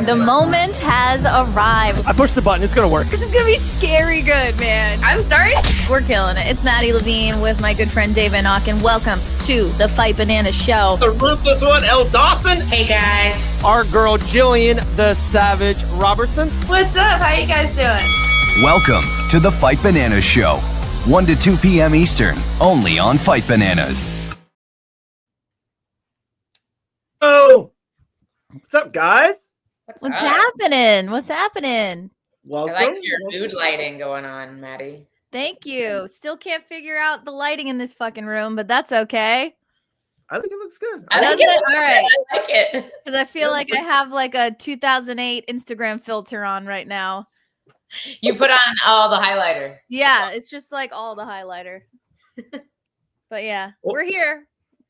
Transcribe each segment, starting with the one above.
The moment has arrived. I pushed the button. It's going to work. This is going to be scary good, man. I'm sorry? We're killing it. It's Maddie Levine with my good friend Dave Van Auken. Welcome to the Fight Banana Show. The ruthless one, Elle Dawson. Hey, guys. Our girl, Jillian the Savage Robertson. What's up? How you guys doing? Welcome to the Fight Bananas Show. 1 to 2 p.m. Eastern, only on Fight Bananas. Oh, what's up, guys? What's happening? What's happening? Welcome. I like your mood lighting going on, Maddie. Thank you. Still can't figure out the lighting in this fucking room, but that's okay. I think it looks good. I like Does it. All right. I like it. Because I feel like I have like a 2008 Instagram filter on right now. You put on all the highlighter. Yeah, it's just like all the highlighter. But yeah, Well, we're here.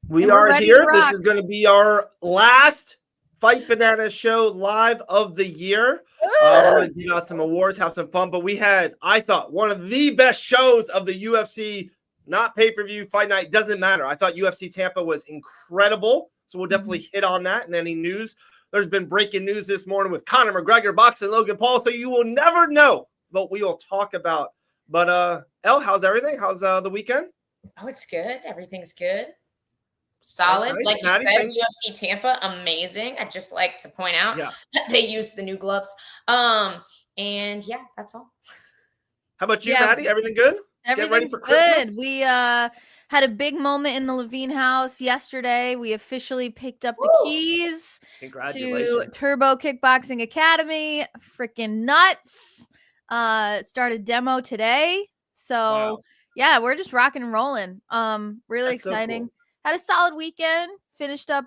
We And we're are ready here. to rock. This is going to be our last Fight Banana Show live of the year. We're going to give out some awards, have some fun. But we had, I thought, one of the best shows of the UFC, not pay-per-view, fight night, doesn't matter. I thought UFC Tampa was incredible. So we'll definitely hit on that and any news. There's been breaking news this morning with Conor McGregor boxing Logan Paul. So you will never know what we will talk about. But, Elle, how's everything? How's the weekend? Oh, it's good. Everything's good. Solid. Nice. Like you Maddie, said, thank- UFC Tampa, amazing. I'd just like to point out Yeah. that they used the new gloves. And yeah, that's all. How about you, Yeah. Maddie? Everything good? ready Everything's for good. Christmas? We had a big moment in the Levine house yesterday. We officially picked up the Woo! keys to Congratulations. Turbo Kickboxing Academy. Freaking nuts. Started demo today. So Wow. yeah, we're just rocking and rolling. Really That's so exciting. cool. Had a solid weekend. Finished up,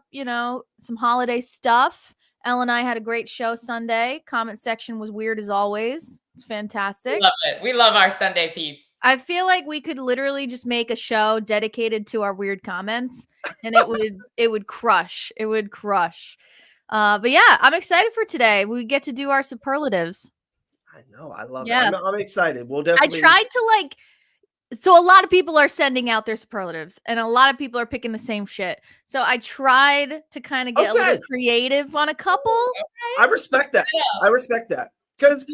some holiday stuff. Elle and I had a great show Sunday. Comment section was weird as always. It's fantastic. We love it. We love our Sunday peeps. I feel like we could literally just make a show dedicated to our weird comments, and it would crush. It would crush. But yeah, I'm excited for today. We get to do our superlatives. I know. I love Yeah. it. I'm excited. We'll I definitely. tried to so a lot of people are sending out their superlatives, and a lot of people are picking the same shit. So I tried to kind of get a little Okay. creative on a couple, I respect that. I respect that. Because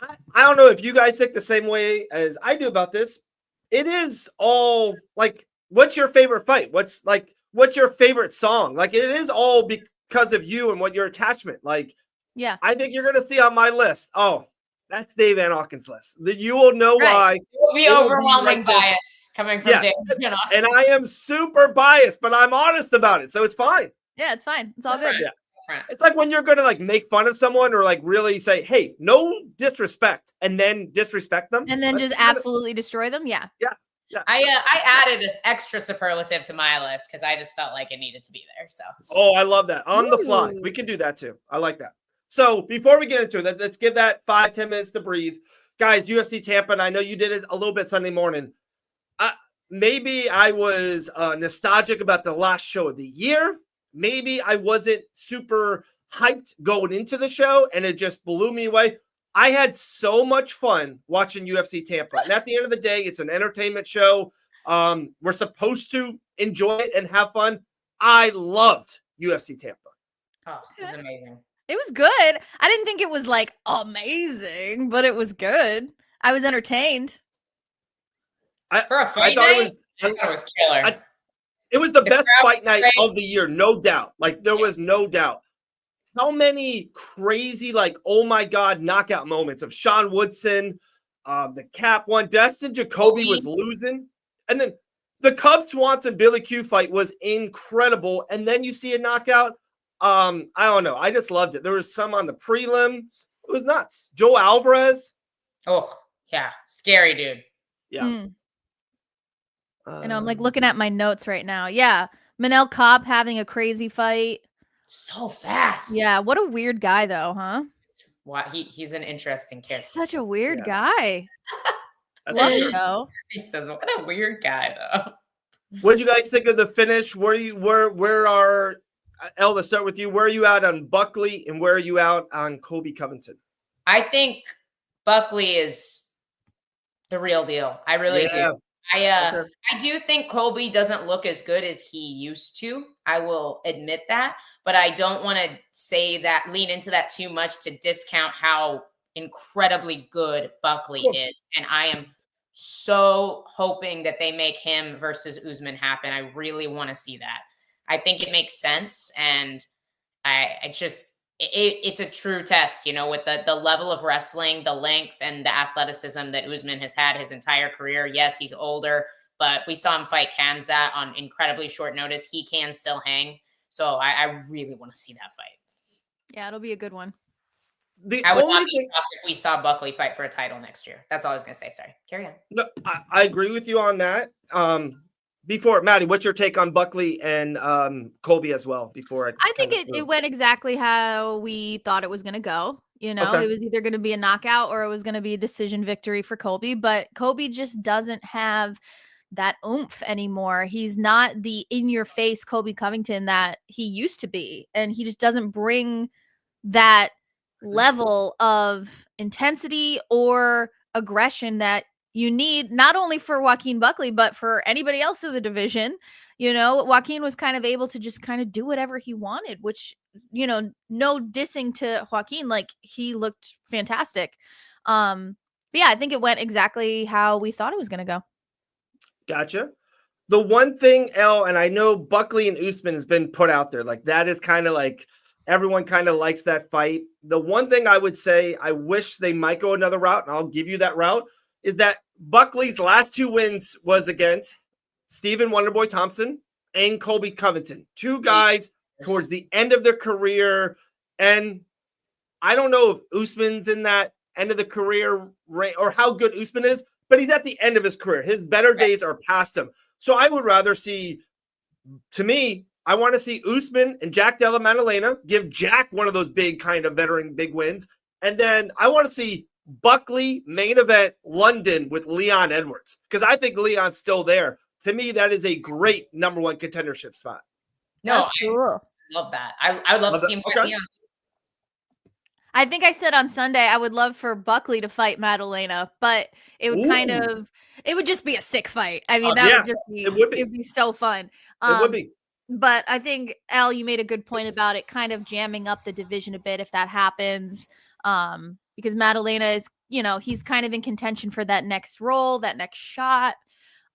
I don't know if you guys think the same way as I do about this. It is all like, what's your favorite fight? What's your favorite song? Like, it is all because of you and what your attachment. Like, Yeah. I think you're going to see on my list. Oh, that's Dave Van Auken's list. That you will know why. It will be It will be overwhelming right there. bias coming from Yes. Dave. You know? And I am super biased, but I'm honest about it. So it's fine. Yeah, it's fine. It's all Different. good. Yeah. Different. It's like when you're going to make fun of someone or really say, hey, no disrespect, and then disrespect them. And then Let's just do it. absolutely destroy them. Yeah. Yeah. I added this extra superlative to my list because I just felt like it needed to be there. So Oh, I love that. On the fly. Ooh. We can do that too. I like that. So before we get into it, let's give that 5-10 minutes to breathe. Guys, UFC Tampa, and I know you did it a little bit Sunday morning. Maybe I was nostalgic about the last show of the year. Maybe I wasn't super hyped going into the show, and it just blew me away. I had so much fun watching UFC Tampa. And at the end of the day, it's an entertainment show. We're supposed to enjoy it and have fun. I loved UFC Tampa. oh, it was amazing. It was good. I didn't think it was amazing, but it was good. I was entertained. For a I fight thought night, it was I thought it was killer. it was the The best crowd fight was night great. of the year, no doubt. There was no doubt. How many crazy, oh my God, knockout moments of Sean Woodson, the Cap one, Destin Jacoby was losing. And then the Cub Swanson Billy Q fight was incredible. And then you see a knockout. I don't know. I just loved it. There was some on the prelims. It was nuts. Joe Alvarez. Oh, yeah. Scary, dude. Yeah. Mm. I know. I'm looking at my notes right now. Yeah. Manel Cobb having a crazy fight. So fast. Yeah. What a weird guy, though, huh? Wow, he's an interesting He's character. such a weird Yeah. guy. That's Love for it, sure. though. He says, "What a weird guy, though." What did you guys think of the finish? Where are Elle, let's start with you. Where are you out on Buckley and where are you out on Kobe Covington? I think Buckley is the real deal. I really Yeah. do. Okay. I do think Colby doesn't look as good as he used to. I will admit that, but I don't want to lean into that too much to discount how incredibly good Buckley is. And I am so hoping that they make him versus Usman happen. I really want to see that. I think it makes sense, and it's a true test, with the level of wrestling, the length, and the athleticism that Usman has had his entire career. Yes, he's older, but we saw him fight Khamzat on incredibly short notice. He can still hang. So I really want to see that fight. Yeah, it'll be a good one. I would not be shocked if we saw Buckley fight for a title next year. That's all I was going to say. Sorry. Carry on. No, I agree with you on that. Before, Maddie, what's your take on Buckley and Colby as well? Before I think it went exactly how we thought it was going to go. It was either going to be a knockout or it was going to be a decision victory for Colby. But Colby just doesn't have that oomph anymore. He's not the in-your-face Colby Covington that he used to be. And he just doesn't bring that level of intensity or aggression that you need, not only for Joaquin Buckley, but for anybody else in the division. Joaquin was kind of able to just kind of do whatever he wanted, which, no dissing to Joaquin, like he looked fantastic. But yeah, I think it went exactly how we thought it was going to go. Gotcha. The one thing, Elle, and I know Buckley and Usman has been put out there, like that is kind of like everyone kind of likes that fight. The one thing I would say, I wish they might go another route, and I'll give you that route, is that Buckley's last 2 wins was against Stephen Wonderboy Thompson and Colby Covington. 2 guys towards the end of their career. And I don't know if Usman's in that end of the career or how good Usman is, but he's at the end of his career. His better days are past him. So I would rather see, to me, I want to see Usman and Jack Della Maddalena give Jack one of those big kind of veteran big wins. And then I want to see Buckley main event London with Leon Edwards, because I think Leon's still there. To me, that is a great number 1 contendership spot. No, I love that. I would love to see him fight Leon. I think I said on Sunday I would love for Buckley to fight Maddalena, but it would it would just be a sick fight. I mean, it'd be so fun. It would be. But I think, Elle, you made a good point about it kind of jamming up the division a bit if that happens. Because Maddalena is, he's kind of in contention for that next role, that next shot.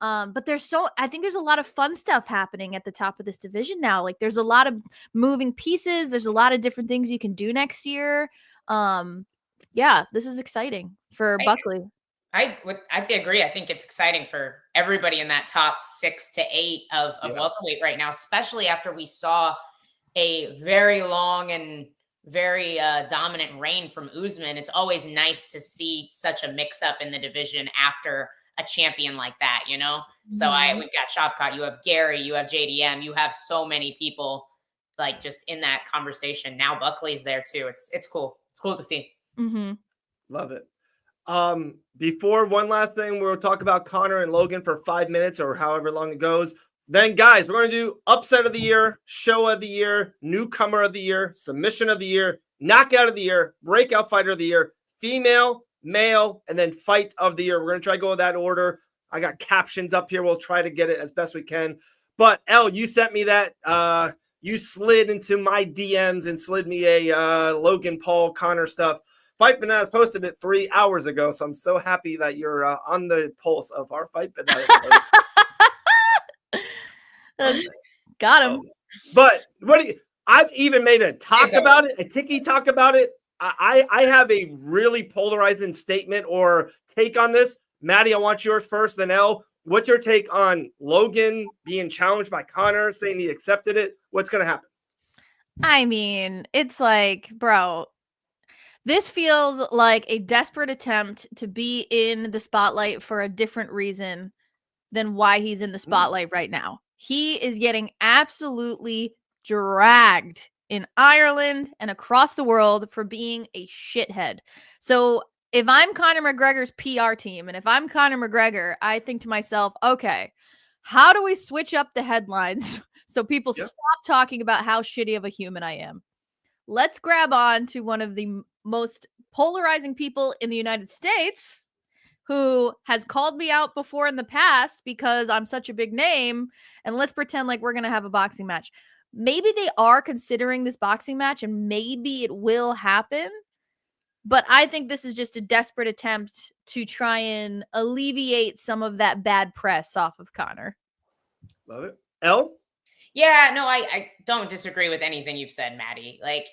But I think there's a lot of fun stuff happening at the top of this division now. Like there's a lot of moving pieces. There's a lot of different things you can do next year. Yeah, this is exciting for Buckley. I agree. I think it's exciting for everybody in that top 6 to 8 of welterweight right now, especially after we saw a very long and very dominant reign from Usman. It's always nice to see such a mix-up in the division after a champion like that, So we've got Shavkat, you have Gary, you have JDM, you have so many people like just in that conversation. Now Buckley's there too. It's cool. It's cool to see. Mm-hmm. Love it. Before one last thing, we'll talk about Conor and Logan for 5 minutes or however long it goes. Then, guys, we're going to do upset of the year, show of the year, newcomer of the year, submission of the year, knockout of the year, breakout fighter of the year, female, male, and then fight of the year. We're going to try to go in that order. I got captions up here. We'll try to get it as best we can. But, Elle, you sent me that. You slid into my DMs and slid me a Logan Paul Conor stuff. Fight Bananas posted it 3 hours ago, so I'm so happy that you're on the pulse of our Fight Bananas post. Got him. But I've even made a talk about it, a Tiki talk about it. I have a really polarizing statement or take on this. Maddie, I want yours first, then Elle. What's your take on Logan being challenged by Conor, saying he accepted it? What's going to happen? I mean, it's like, bro, this feels like a desperate attempt to be in the spotlight for a different reason than why he's in the spotlight right now. He is getting absolutely dragged in Ireland and across the world for being a shithead. So if I'm Conor McGregor's PR team and if I'm Conor McGregor, I think to myself, okay, how do we switch up the headlines so people stop talking about how shitty of a human I am? Let's grab on to one of the most polarizing people in the United States who has called me out before in the past because I'm such a big name, and let's pretend like we're going to have a boxing match. Maybe they are considering this boxing match and maybe it will happen. But I think this is just a desperate attempt to try and alleviate some of that bad press off of Conor. Love it. Elle? Yeah, no, I don't disagree with anything you've said, Maddie. Like,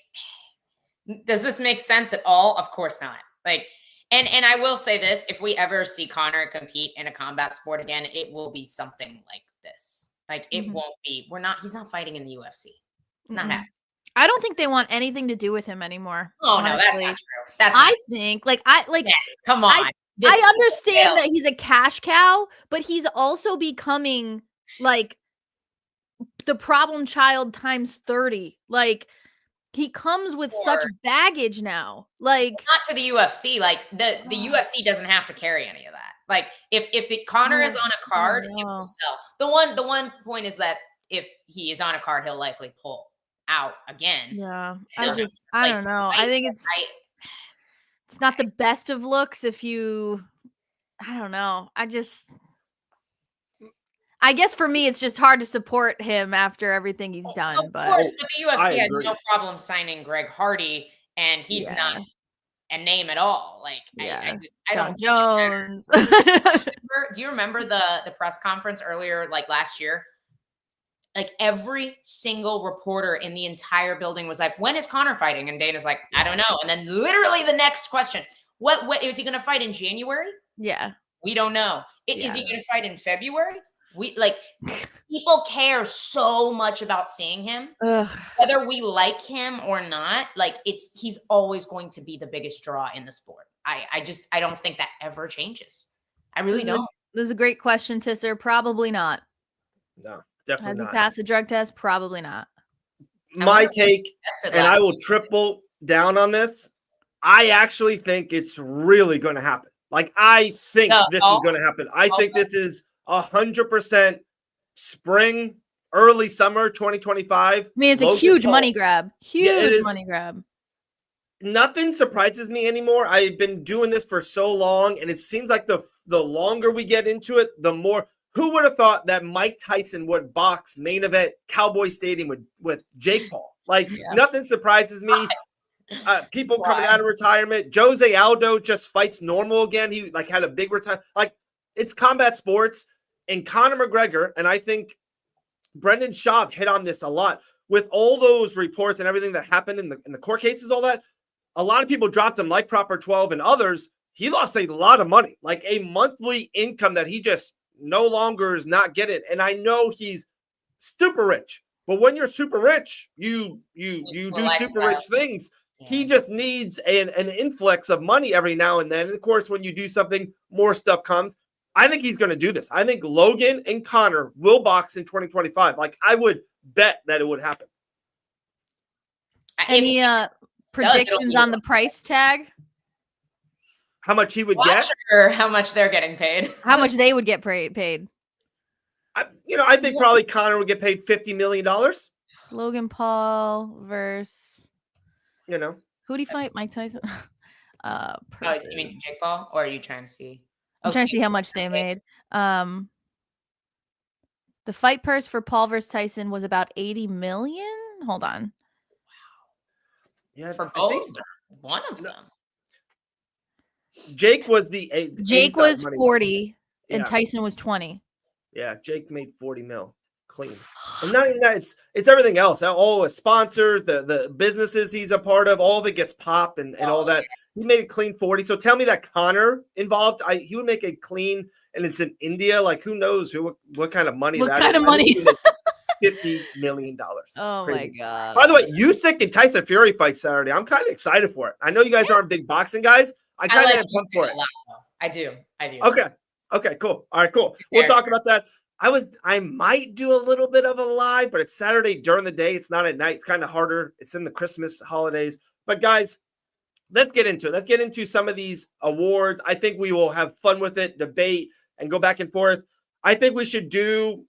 does this make sense at all? Of course not. Like, and I will say this, if we ever see Conor compete in a combat sport again, it will be something like this. Like, it won't be, he's not fighting in the UFC. It's not happening. I don't think they want anything to do with him anymore. Oh, honestly. No, that's not true. I think, yeah, come on. I understand that he's a cash cow, but he's also becoming like the problem child times 30. Like, he comes with such baggage now. Like, not to the UFC. Like, the UFC doesn't have to carry any of that. Like, if the Conor is on a card, it will sell. The one point is that if he is on a card, he'll likely pull out again. Yeah. I don't know. I think it's not the best of looks if you, I don't know. I guess for me, it's just hard to support him after everything he's done. Of course, but the UFC had no problem signing Greg Hardy, and he's not a name at all. Like, I don't. Jones. Do you remember the press conference earlier, like last year? Like, every single reporter in the entire building was like, when is Conor fighting? And Dana's like, I don't know. And then literally the next question, what is he going to fight in January? Yeah. We don't know. Is he going to fight in February? People care so much about seeing him. Ugh. Whether we like him or not, like, he's always going to be the biggest draw in the sport. I don't think that ever changes. I really don't. This is a great question, Tisser. Probably not. No. Definitely Has he passed a drug test? Probably not. My take, and I will triple down on this. I actually think it's really going to happen. Like, I think this is going to happen. I think this is 100% spring, early summer 2025. I mean, it's a huge money grab. Huge money grab. Nothing surprises me anymore. I've been doing this for so long, and it seems like the longer we get into it, the more. Who would have thought that Mike Tyson would box main event Cowboy Stadium with Jake Paul? Like, nothing surprises me. People coming out of retirement. Jose Aldo just fights normal again. He had a big retirement. Like, it's combat sports. And Conor McGregor, and I think Brendan Schaub hit on this a lot with all those reports and everything that happened in the court cases, all that. A lot of people dropped him, like Proper 12 and others. He lost a lot of money, like a monthly income that he just no longer is not getting. And I know he's super rich, but when you're super rich, you do super rich things. Yeah. He just needs an influx of money every now and then. And of course, when you do something, more stuff comes. I think he's going to do this. I think Logan and Conor will box in 2025. Like, I would bet that it would happen. Any predictions on the price tag? How much he would get? Or how much they're getting paid? How much they would get paid? I think probably Conor would get paid $50 million. Logan Paul versus, who'd he fight? Mike Tyson. You mean Jake Paul, or are you trying to see? I'm trying to see how much they made. The fight purse for Paul versus Tyson was about $80 million. Hold on. Wow. Yeah, for both. One of them. Jake was 40 and Tyson was 20. Yeah, Jake made 40 mil clean. And not even that, it's everything else. All the sponsors, the businesses he's a part of, all that gets popped and all that. He made it clean 40. So tell me that Conor involved, he would make it clean, and it's in India. Like, who knows what kind of money what kind of money? $50 million. Oh, crazy. My God. By the way, Usyk and Tyson Fury fight Saturday. I'm kind of excited for it. I know you guys aren't big boxing guys. I kind of am pumped for it. I do. Okay, cool. All right, cool. We'll talk about that. I might do a little bit of a live, but it's Saturday during the day. It's not at night. It's kind of harder. It's in the Christmas holidays. But guys, let's get into it. Let's get into some of these awards. I think we will have fun with it, debate, and go back and forth. I think we should do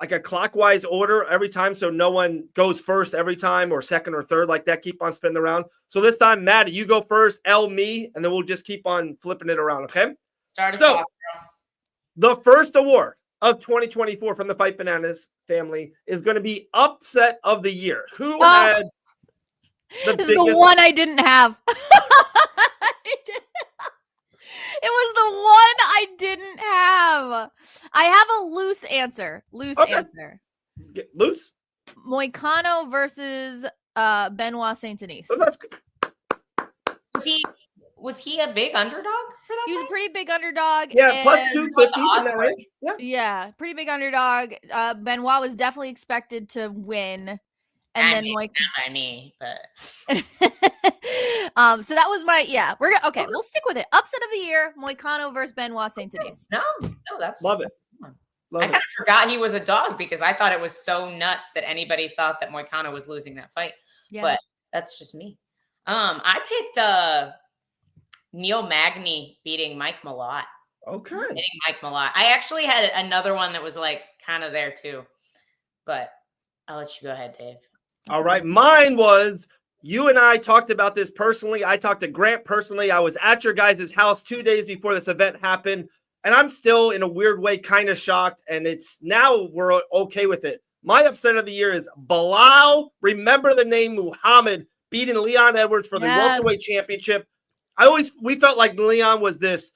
like a clockwise order every time, so no one goes first every time or second or third like that. Keep on spinning around. So this time, Maddie, you go first, Elle, me, and then we'll just keep on flipping it around, okay? Start us So, off. the first award of 2024 from the Fight Bananas family is going to be Upset of the Year. Who had the This biggest? is the one I didn't have. It was the one I didn't have. I have a loose answer. Answer. Get loose. Moicano versus Benoit Saint Denis. So that's Was he a big underdog for that? He was a fight? pretty big underdog. yeah, plus and- 250 in odds that were- range. Yeah. Yeah, pretty big underdog. Benoit was definitely expected to win. And I then mean, like not by me, but so that was my okay, we'll stick with it. Upset of the year, Moicano versus Benoit Saint Denis. no, that's Love it. that's a good one. Love I it. kind of forgot he was a dog because I thought it was so nuts that anybody thought that Moicano was losing that fight. Yeah. But that's just me. I picked Neil Magny beating Mike Malott. Okay. Beating Mike Malott. I actually had another one that was like kind of there too, but I'll let you go ahead, Dave. All right. Mine was, you and I talked about this personally. I talked to Grant personally. I was at your guys' house 2 days before this event happened. And I'm still, in a weird way, kind of shocked. And it's now we're okay with it. My upset of the year is Belal. Remember the name Muhammad beating Leon Edwards for the Yes. welterweight championship. We felt like Leon was this,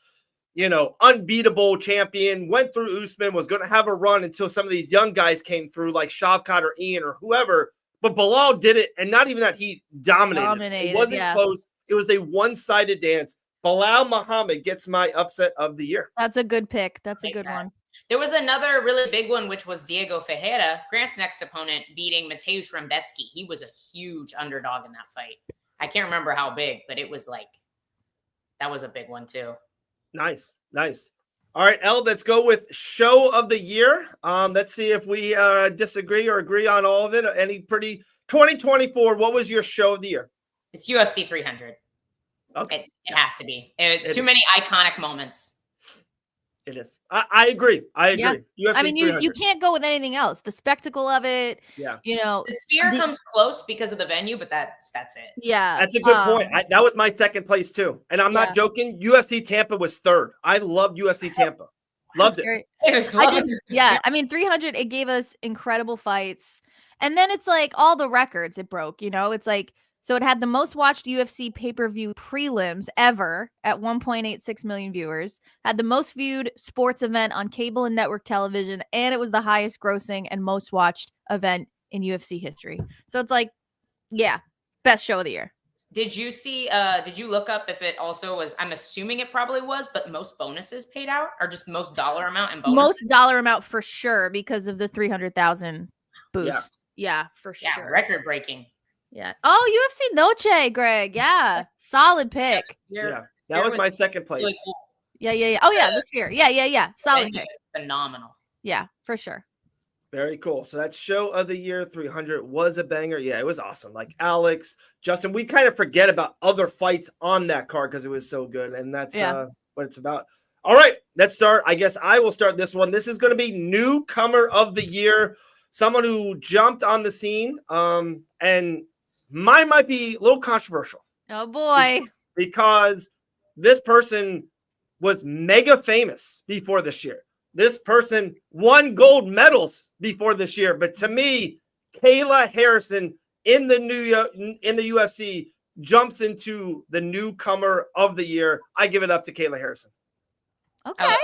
unbeatable champion, went through Usman, was going to have a run until some of these young guys came through, like Shavkat or Ian or whoever. But Belal did it, and not even that, he dominated. It wasn't yeah. close. It was a one-sided dance. Belal Muhammad gets my upset of the year. That's a good pick. That's a Like good that. one. There was another really big one, which was Diego Ferreira, Grant's next opponent, beating Mateusz Rembetsky. He was a huge underdog in that fight. I can't remember how big, but it was like, that was a big one too. Nice. All right, Elle, let's go with show of the year. Let's see if we disagree or agree on all of it. Any pretty 2024, what was your show of the year? It's UFC 300. Okay. It has to be. It Too is. many iconic moments. It is. I agree. Yeah. UFC I mean, you 300. can't go with anything else. The spectacle of it, Yeah. the The Sphere comes close because of the venue, but that's it. yeah. That's a good point. That was my second place too. And I'm Yeah. not joking. UFC Tampa was third. I loved UFC Tampa. Loved it. Very- It was I lovely. just, I mean, 300, it gave us incredible fights. And then it's like all the records it broke, it's like, so it had the most watched UFC pay-per-view prelims ever at 1.86 million viewers, had the most viewed sports event on cable and network television, and it was the highest grossing and most watched event in UFC history. So it's like, best show of the year. Did you see, did you look up if it also was, I'm assuming it probably was, but most bonuses paid out or just most dollar amount and bonuses? Most dollar amount for sure because of the 300,000 boost. Yeah, for Yeah, sure. record breaking. Yeah. Oh, UFC Noche, Greg. Yeah. Solid pick. Yeah. That was my second place. Really cool. Yeah. Oh, yeah. The Sphere. Yeah. Solid Venue pick. is phenomenal. Yeah, for sure. Very cool. So that show of the year 300 was a banger. Yeah, it was awesome. Like Alex, Justin, we kind of forget about other fights on that card because it was so good. And that's what it's about. All right, let's start. I guess I will start this one. This is going to be newcomer of the year, someone who jumped on the scene. And mine might be a little controversial. Oh, boy. Because this person was mega famous before this year. This person won gold medals before this year. But to me, Kayla Harrison in the UFC jumps into the newcomer of the year. I give it up to Kayla Harrison. Okay.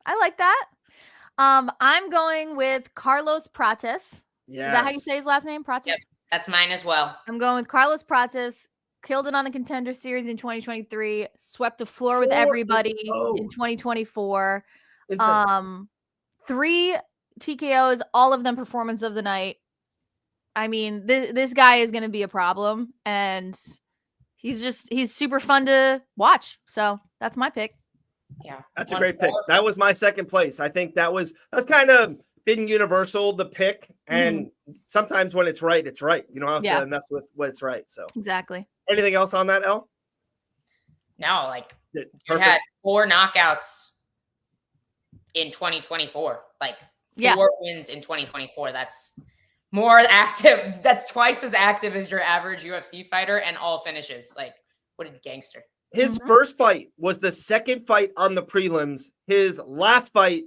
I like that. I'm going with Carlos Prates. Yeah. Is that how you say his last name? Prates? Yep. That's mine as well. I'm going with Carlos Prates. Killed it on the Contender Series in 2023. Swept the floor with everybody in 2024. Insane. 3 TKOs, all of them performance of the night. I mean, this guy is going to be a problem, and he's super fun to watch. So that's my pick. Yeah, That's a great pick. That was my second place. I think that's kind of been universal, the pick. And sometimes when it's right, it's right. You don't have to mess with what's right. So exactly. Anything else on that, Elle? No, like you Perfect. had 4 knockouts in 2024. Like 4 wins in 2024. That's more active. That's twice as active as your average UFC fighter and all finishes. Like, what a gangster. His first fight was the second fight on the prelims. His last fight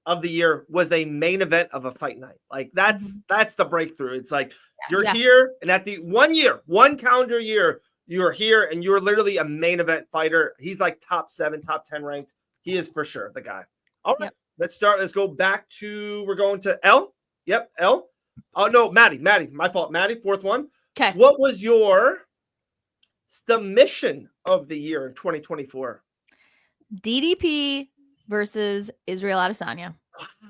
of the year was a main event of a fight night. Like that's the breakthrough. It's like you're here, and at the 1 year, 1 calendar year, you're here, and you're literally a main event fighter. He's like top 7, top 10 ranked. He is for sure the guy. All right, let's start. Let's go back to. We're going to L. Yep, L. Oh no, Maddie. My fault. Maddie, fourth one. Okay. What was your submission of the year in 2024? DDP versus Israel Adesanya.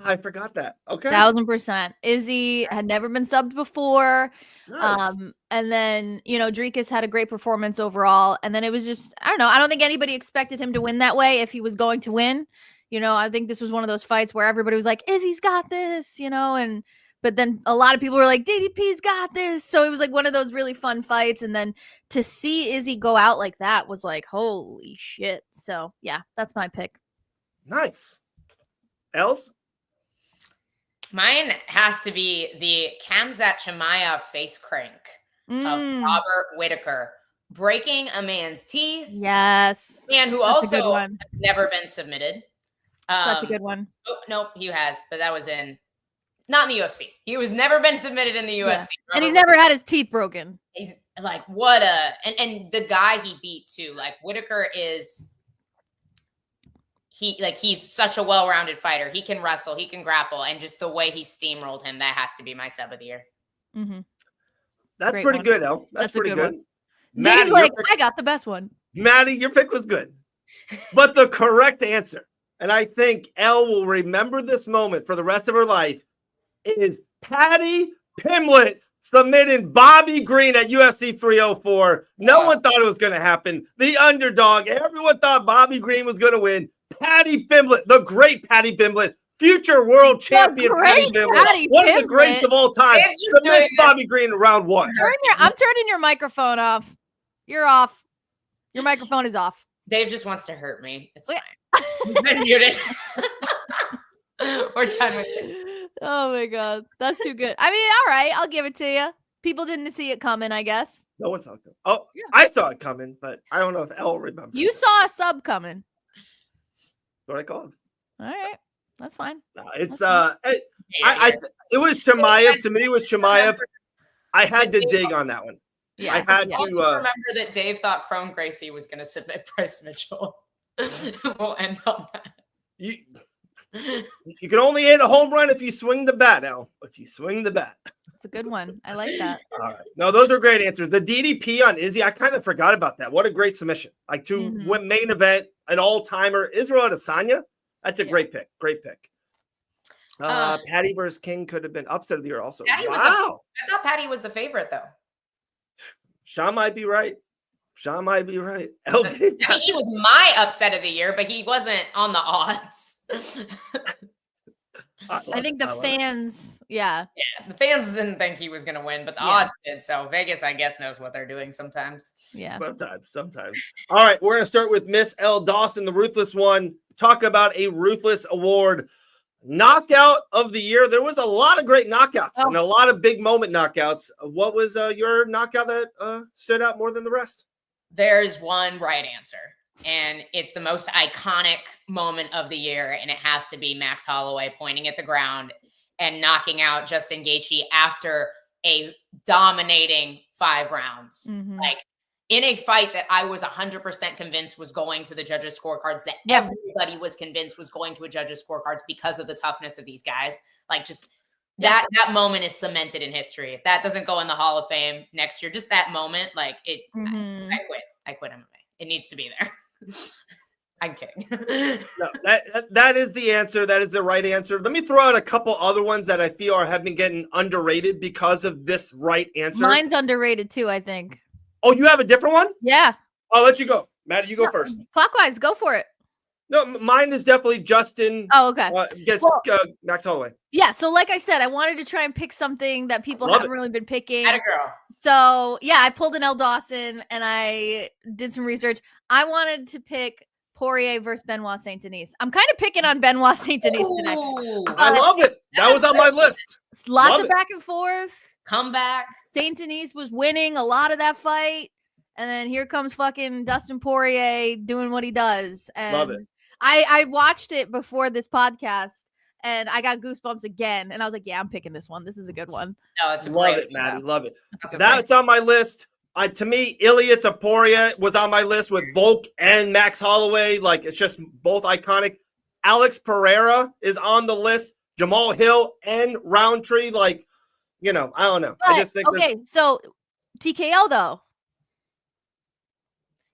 I forgot that. Okay. 1000%. Izzy had never been subbed before. Nice. And then, Dricus had a great performance overall. And then it was just, I don't know. I don't think anybody expected him to win that way if he was going to win. I think this was one of those fights where everybody was like, Izzy's got this, but then a lot of people were like, DDP's got this. So it was like one of those really fun fights. And then to see Izzy go out like that was like, holy shit. So yeah, that's my pick. Nice. Els? Mine has to be the Khamzat Chimaev face crank of Robert Whitaker, breaking a man's teeth. Yes. And who That's also has never been submitted. Such a good one. Oh, no, he has, but that was not in the UFC. He was never been submitted in the UFC. Yeah. And he's never had his teeth broken. He's like, and the guy he beat too. Like Whitaker is, he's such a well-rounded fighter. He can wrestle, he can grapple, and just the way he steamrolled him, that has to be my sub of the year. Mm-hmm. That's Great pretty one. good, El. That's pretty good. One. Maddie's like, I got the best one. Maddie, your pick was good. But the correct answer, and I think Elle will remember this moment for the rest of her life, is Patty Pimblett submitting Bobby Green at UFC 304. No one thought it was going to happen. The underdog. Everyone thought Bobby Green was going to win. Patty Pimblett, the great Patty Pimblett, future world champion Patty Pimblett, one of the greats of all time, submits Bobby Green in round 1. I'm turning your microphone off. You're off. Your microphone is off. Dave just wants to hurt me. It's fine. He's been muted. We're done with it. Oh my god, that's too good. I mean, all right, I'll give it to you. People didn't see it coming, I guess. No one saw it coming. Oh, yeah. I saw it coming, but I don't know if Elle remembers. You saw a sub coming. That's what I called. All right, that's fine. No, it's it was Chimaev. To me, it was Chimaev. I had to dig on that one. Yeah, I had to remember that Dave thought Chrome Gracie was going to submit Bryce Mitchell. We'll end on that. You can only hit a home run if you swing the bat, Al. If you swing the bat. It's a good one. I like that. All right. No, those are great answers. The DDP on Izzy, I kind of forgot about that. What a great submission. Like to win main event, an all-timer. Israel Adesanya, that's a great pick. Great pick. Patty versus King could have been upset of the year also. I thought Patty was the favorite, though. Sean might be right. Okay. I mean, he was my upset of the year, but he wasn't on the odds. I think the fans, the fans didn't think he was going to win, but the odds did. So Vegas, I guess, knows what they're doing sometimes. Yeah. Sometimes. All right. We're going to start with Miss Elle Dawson, the Ruthless one. Talk about a Ruthless Award. Knockout of the year. There was a lot of great knockouts and a lot of big moment knockouts. What was your knockout that stood out more than the rest? There's one right answer, and it's the most iconic moment of the year, and it has to be Max Holloway pointing at the ground and knocking out Justin Gaethje after a dominating 5 rounds. Like in a fight that I was 100% convinced was going to the judges' scorecards, that everybody was convinced was going to a judges' scorecards because of the toughness of these guys. Like just that moment is cemented in history. If that doesn't go in the Hall of Fame next year, just that moment, like it, I quit MMA. It needs to be there. I'm kidding. No, that is the answer. That is the right answer. Let me throw out a couple other ones that I feel have been getting underrated because of this right answer. Mine's underrated too, I think. Oh, you have a different one? Yeah. I'll let you go. Maddie, you go first. Clockwise, go for it. No, mine is definitely Justin. Oh, okay. Against Max Holloway. Yeah, so like I said, I wanted to try and pick something that people haven't really been picking. Atta girl. So yeah, I pulled an Elle Dawson and I did some research. I wanted to pick Poirier versus Benoit Saint Denis. I'm kind of picking on Benoit Saint Denis today. I love it. That was on my list. Lots of back and forth. Comeback. Saint Denis was winning a lot of that fight. and then here comes fucking Dustin Poirier doing what he does. Love And it. I watched it before this podcast, and I got goosebumps again. And I was like, yeah, I'm picking this one. This is a good one. No, it's a Love great it, Maddie. yeah. Love it. That's a That's on my list. To me, Ilya Taporia was on my list with Volk and Max Holloway. Like, it's just both iconic. Alex Pereira is on the list. Jamal Hill and Roundtree. Like, I don't know. I But, just think okay, so TKO though.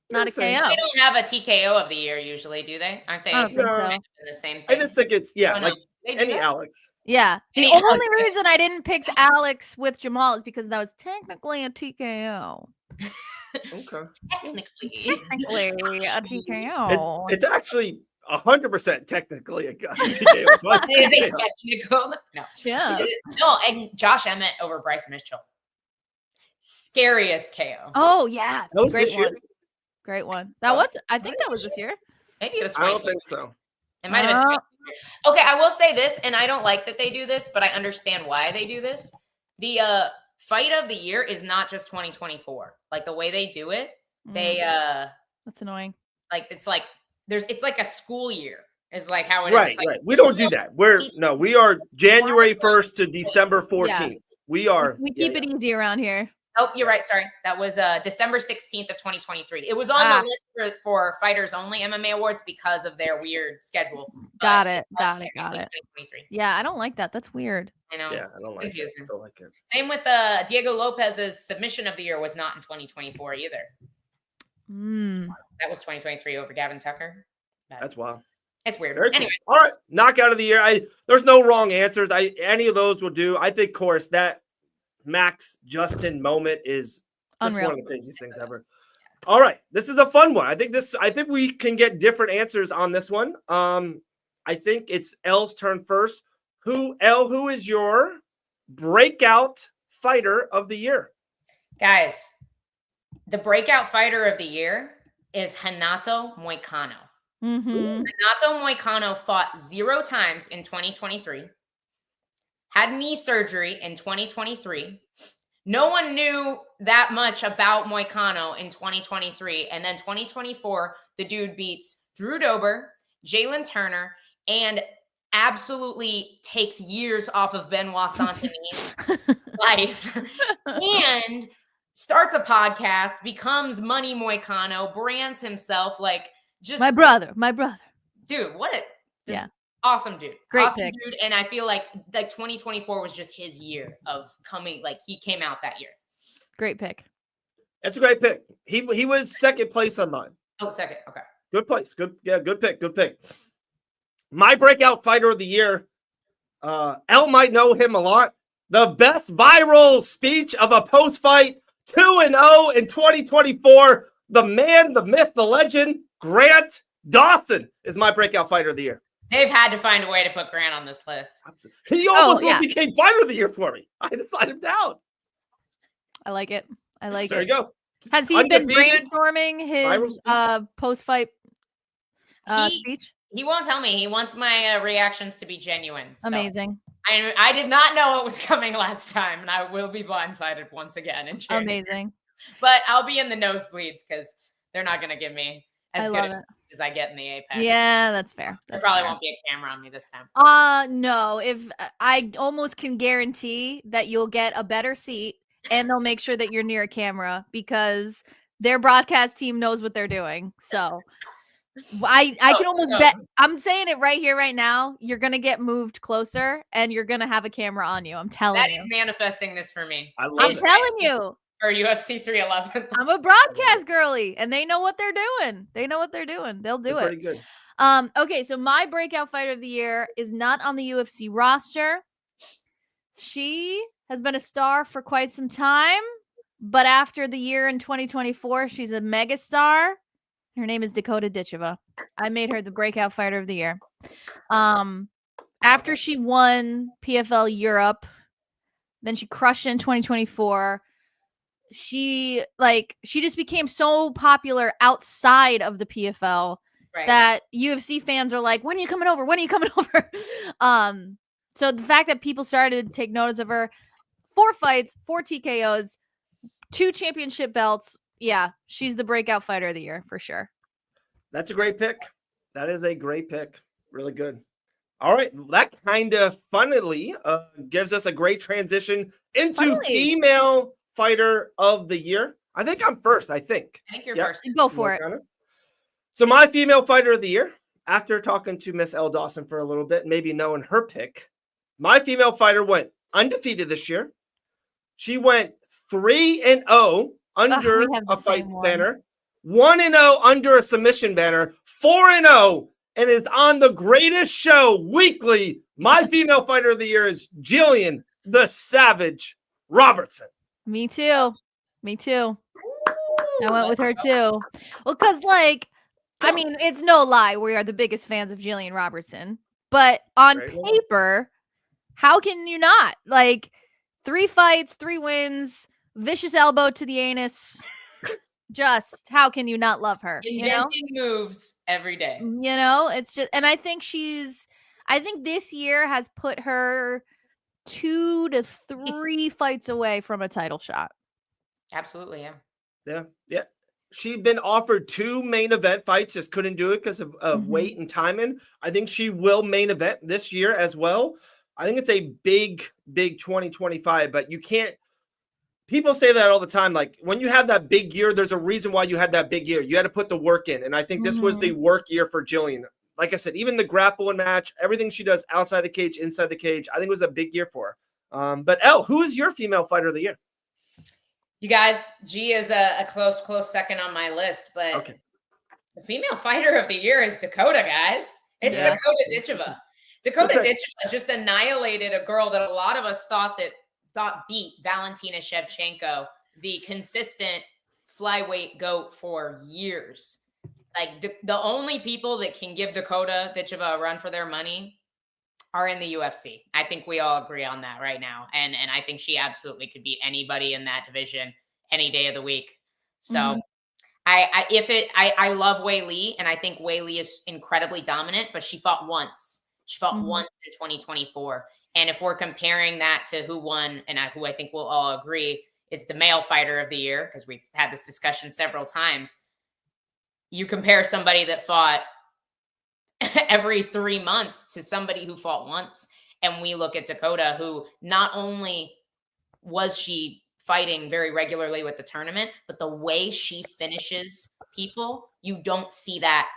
Not a KO. They don't have a TKO of the year usually, do they? Aren't they? I don't think so. kind of the same thing. I just think it's Oh, no. like They do any that? Alex. Yeah. The Any only Alex- reason I didn't pick Alex with Jamal is because that was technically a TKO. Okay. Technically. Technically a TKO. It's actually 100% technically a TKO. So Is it technical? No. Yeah. No, and Josh Emmett over Bryce Mitchell. Scariest KO. Oh yeah. That was Great this one. year? Great one. That was I think that was this year. Maybe it was I don't 2023. think so. It might have been 2023. Okay, I will say this, and I don't like that they do this, but I understand why they do this. The fight of the year is not just 2024. Like the way they do it, they That's annoying. like it's like it's like a school year is like how it is. Right, It's like, right. We don't do that. We are January 1st to December 14th. We are. We keep it easy around here. Oh, you're right. Sorry. That was December 16th of 2023. It was on the list for Fighters Only MMA Awards because of their weird schedule. Got it. was Got it. technically 2023. Yeah, I don't like that. That's weird. I know. Yeah, I don't It's like confusing. it. Don't like it. Same with Diego Lopez's submission of the year was not in 2024 either. That was 2023 over Gavin Tucker. That's wild. It's weird. Very cool. Anyway, All right, knockout of the year. There's no wrong answers. Any of those will do. I think, of course, that Max Justin moment is just Unreal. one of the craziest things ever. All right, this is a fun one. I think we can get different answers on this one. I think it's L's turn first. Who is your breakout fighter of the year? guys, the breakout fighter of the year is Renato Moicano. Renato Moicano fought 0 times in 2023, had knee surgery in 2023. No one knew that much about Moicano in 2023. And then 2024, the dude beats Drew Dober, Jalen Turner, and absolutely takes years off of Benoit Saint-Denis' life. And starts a podcast, becomes Money Moicano, brands himself like just My brother. dude, what a Yeah. awesome dude. Great awesome pick. dude. And I feel like 2024 was just his year of coming, like he came out that year. Great pick. That's a great pick. He was second place on mine. Oh, second. Okay. Good place. Good pick. My breakout fighter of the year. L might know him a lot. The best viral speech of a post-fight 2-0 in 2024. The man, the myth, the legend, Grant Dawson is my breakout fighter of the year. They've had to find a way to put Grant on this list. He almost became fighter of the year for me. I had to slide him down. I like it. There you go. Has he been Undefeated brainstorming his post-fight speech? He won't tell me. He wants my reactions to be genuine. So Amazing. I did not know what was coming last time, and I will be blindsided once again in January. Amazing. But I'll be in the nosebleeds because they're not going to give me as I good love as I get in the Apex. Yeah, that's fair. There That's probably fair. won't be a camera on me this time. No. If I almost can guarantee that you'll get a better seat, and they'll make sure that you're near a camera because their broadcast team knows what they're doing. So I can almost bet. I'm saying it right here, right now. You're gonna get moved closer, and you're gonna have a camera on you. I'm telling That you. is manifesting this for me. I love I'm it. telling you. For UFC 311. I'm a broadcast girly, and they know what they're doing. They'll do They're it. pretty good. Okay, so my breakout fighter of the year is not on the UFC roster. She has been a star for quite some time, but after the year in 2024, she's a mega star. Her name is Dakota Ditcheva. I made her the breakout fighter of the year. After she won PFL Europe, then she crushed it in 2024. She just became so popular outside of the PFL that UFC fans are like, when are you coming over? So the fact that people started to take notice of her, 4 fights, 4 TKOs, 2 championship belts, Yeah, she's the breakout fighter of the year for sure. That's a great pick. That is a great pick. Really good. All right. That kind of funnily gives us a great transition into female fighter of the year. I think I'm first. I think you're first. Go for it. So my female fighter of the year, after talking to Miss Elle Dawson for a little bit, maybe knowing her pick, my female fighter went undefeated this year. She went 3-0 under a fight banner, 1-0 under a submission banner, 4-0, and is on the greatest show weekly. My female fighter of the year is Jillian the Savage Robertson. Me too. I went with her too. Well, because I mean, it's no lie. We are the biggest fans of Jillian Robertson, but on paper, how can you not? 3 fights, 3 wins, vicious elbow to the anus. Just how can you not love her? Inventing moves every day. It's just, and I think this year has put her 2 to 3 fights away from a title shot. Absolutely, yeah. She'd been offered 2 main event fights, just couldn't do it because of weight and timing. I think she will main event this year as well. I think it's a big 2025, but you can't. People say that all the time. Like when you have that big year, there's a reason why you had that big year. You had to put the work in. And I think this was the work year for Jillian. Like I said, even the grappling match, everything she does outside the cage, inside the cage, I think it was a big year for her. But Elle, who is your female fighter of the year? You guys, G is a close second on my list, but the female fighter of the year is Dakota, guys. It's Dakota Ditcheva. Dakota Ditcheva just annihilated a girl that a lot of us thought beat Valentina Shevchenko, the consistent flyweight GOAT for years. The only people that can give Dakota Ditcheva a run for their money are in the UFC. I think we all agree on that right now. And I think she absolutely could beat anybody in that division any day of the week. So I love Wei Li, and I think Wei Li is incredibly dominant, but she fought once. She fought once in 2024. And if we're comparing that to who won, and who I think we'll all agree is the male fighter of the year, because we've had this discussion several times, you compare somebody that fought every 3 months to somebody who fought once. And we look at Dakota, who not only was she fighting very regularly with the tournament, but the way she finishes people, you don't see that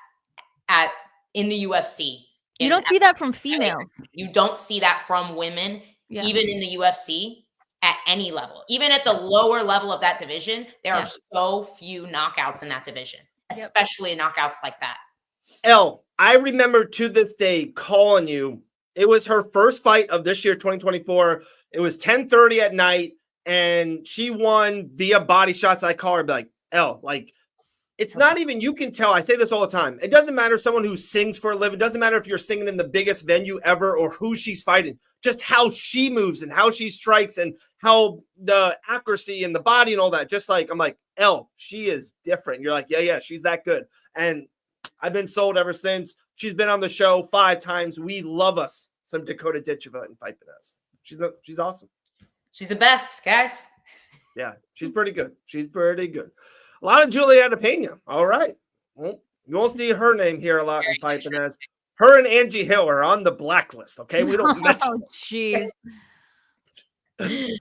in the UFC. You don't see that from females. You don't see that from women, even in the UFC at any level. Even at the lower level of that division, there are so few knockouts in that division, especially knockouts like that. Elle, I remember to this day calling you. It was her first fight of this year, 2024. It was 10:30 at night, and she won via body shots. I call her like, Elle, it's not even, you can tell. I say this all the time. It doesn't matter someone who sings for a living. It doesn't matter if you're singing in the biggest venue ever or who she's fighting. Just how she moves and how she strikes and how the accuracy and the body and all that. Just I'm like, Elle, she is different. You're like, yeah, she's that good. And I've been sold ever since. She's been on the show 5 times. We love us some Dakota Ditcheva and Fight Finesse. She's awesome. She's the best, guys. Yeah, she's pretty good. A lot of Juliana Pena. All right. Well, you won't see her name here a lot in Fight Finesse. Her and Angie Hill are on the blacklist. Okay, we don't mention. Oh, jeez.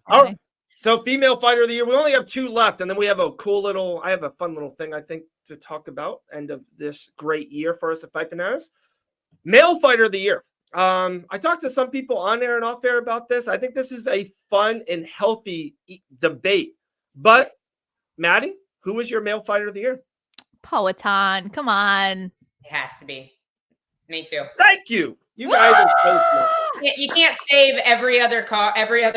All right. So, female fighter of the year. We only have 2 left, and then we have I have a fun little thing I think to talk about. End of this great year for us at Fight Bananas. Male fighter of the year. I talked to some people on air and off air about this. I think this is a fun and healthy debate. But, Maddie, who was your male fighter of the year? Poatan. Come on. It has to be. Me too. Thank you. You guys are so smart. You can't save every other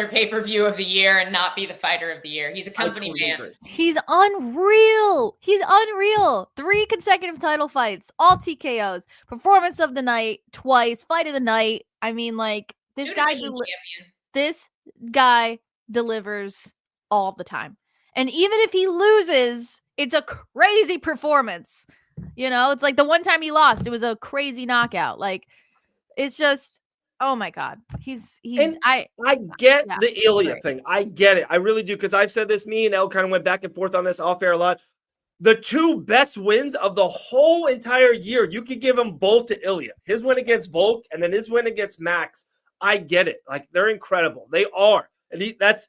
pay-per-view of the year and not be the fighter of the year. He's a company man. Agree. He's unreal. 3 consecutive title fights, all TKOs. Performance of the night twice. Fight of the night. I mean, this guy delivers all the time. And even if he loses, it's a crazy performance. It's like the one time he lost, it was a crazy knockout. It's just, oh my God. I get the Ilya thing. I get it. I really do. Because I've said this, me and Elle kind of went back and forth on this off air a lot. the two best wins of the whole entire year, you could give them both to Ilya. His win against Volk and then his win against Max. I get it. Like, they're incredible. They are. And that's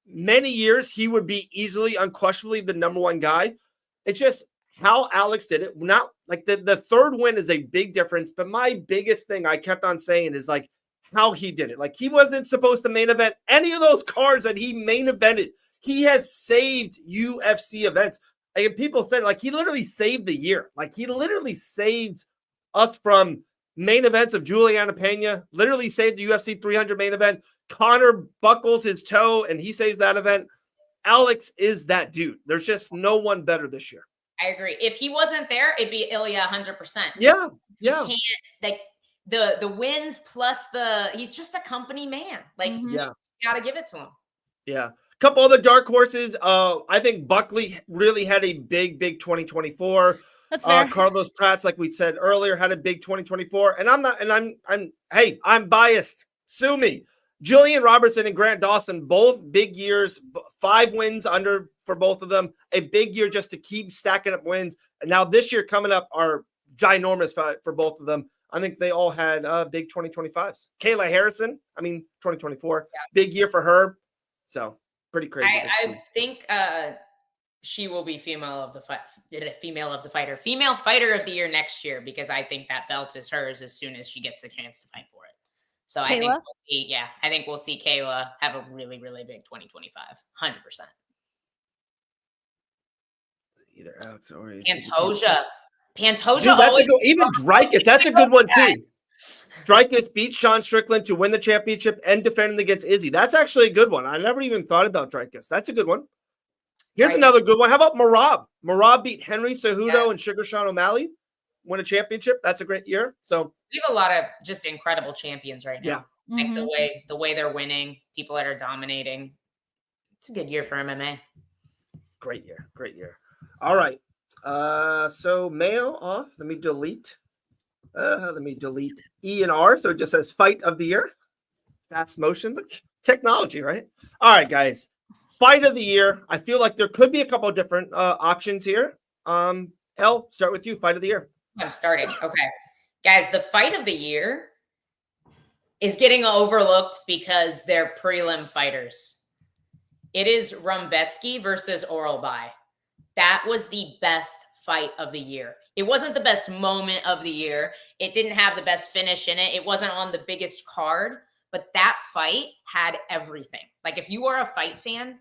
many years he would be easily, unquestionably the number one guy. It's just how Alex did it. Not like the third win is a big difference. But my biggest thing I kept on saying is like how he did it. Like, he wasn't supposed to main event any of those cards that he main evented. He has saved UFC events. Like, people said, like, he literally saved the year. Like, he literally saved us from main events of Juliana Pena, literally saved the UFC 300 main event. Connor buckles his toe, and he saves that event. Alex is that dude. There's just no one better this year. I agree. If he wasn't there, it'd be Ilya 100%. Yeah. You can't, like, the wins plus he's just a company man. Like, you got to give it to him. Yeah. Couple other dark horses. I think Buckley really had a big 2024. That's fair. Carlos Prats, like we said earlier, had a big 2024. And I'm biased. Sue me. Julian Robertson and Grant Dawson, both big years, 5 wins under for both of them. A big year just to keep stacking up wins. And now this year coming up are ginormous for both of them. I think they all had big 2025s. Kayla Harrison, 2024, big year for her. So pretty crazy. I think she will be female fighter of the year next year, because I think that belt is hers as soon as she gets the chance to fight for it. So Kayla? I think we'll see Kayla have a really, really big 2025, 100%. Either Alex or Pantoja. Dude, even Dreykus, that's a good one too. Dreykus beat Sean Strickland to win the championship and defending against Izzy. That's actually a good one. I never even thought about Dreykus. That's a good one. Here's another good one. How about Marab? Marab beat Henry Cejudo and Sugar Sean O'Malley, win a championship. That's a great year. So we have a lot of just incredible champions right now. Yeah. Like the way they're winning, people that are dominating. It's a good year for MMA. Great year. All right. So male off. Let me delete E and R. So it just says fight of the year. Fast motion. Technology, right? All right, guys. Fight of the year. I feel like there could be a couple of different options here. Elle, start with you. Fight of the year. I'm starting. Okay. Guys, the fight of the year is getting overlooked because they're prelim fighters. It is Rumbetsky versus Oralbai. That was the best fight of the year. It wasn't the best moment of the year. It didn't have the best finish in it. It wasn't on the biggest card, but that fight had everything. Like, if you are a fight fan,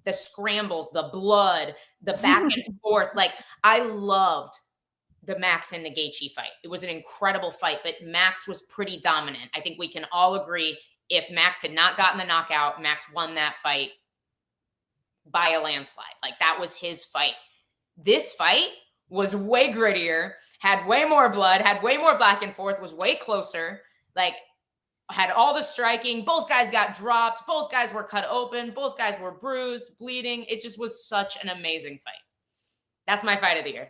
the scrambles, the blood, the back and forth, like, I loved the Max and Nagachi fight. It was an incredible fight, but Max was pretty dominant. I think we can all agree if Max had not gotten the knockout, Max won that fight by a landslide. Like, that was his fight. This fight was way grittier, had way more blood, had way more back and forth, was way closer, like, had all the striking. Both guys got dropped. Both guys were cut open. Both guys were bruised, bleeding. It just was such an amazing fight. That's my fight of the year.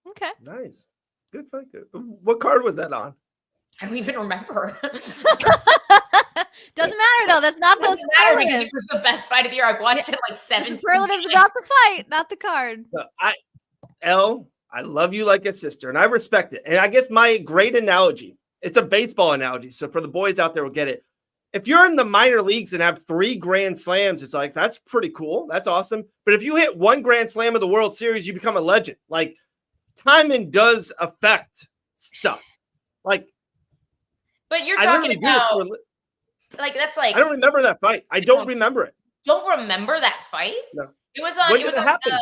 Okay. Nice. Good fight. Good. What card was that on? I don't even remember. Doesn't matter though. That's not those superlatives. It was the best fight of the year. I've watched it like 17 superlatives about the fight, not the card. I love you like a sister, and I respect it. And I guess my great analogy, it's a baseball analogy. So for the boys out there will get it. If you're in the minor leagues and have 3 grand slams, it's like, that's pretty cool. That's awesome. But if you hit 1 grand slam of the World Series, you become a legend. Like, timing does affect stuff. Like, but you're talking about like, that's like, I don't remember that fight. I don't remember it. Don't remember that fight? No. It was on. When did it happen?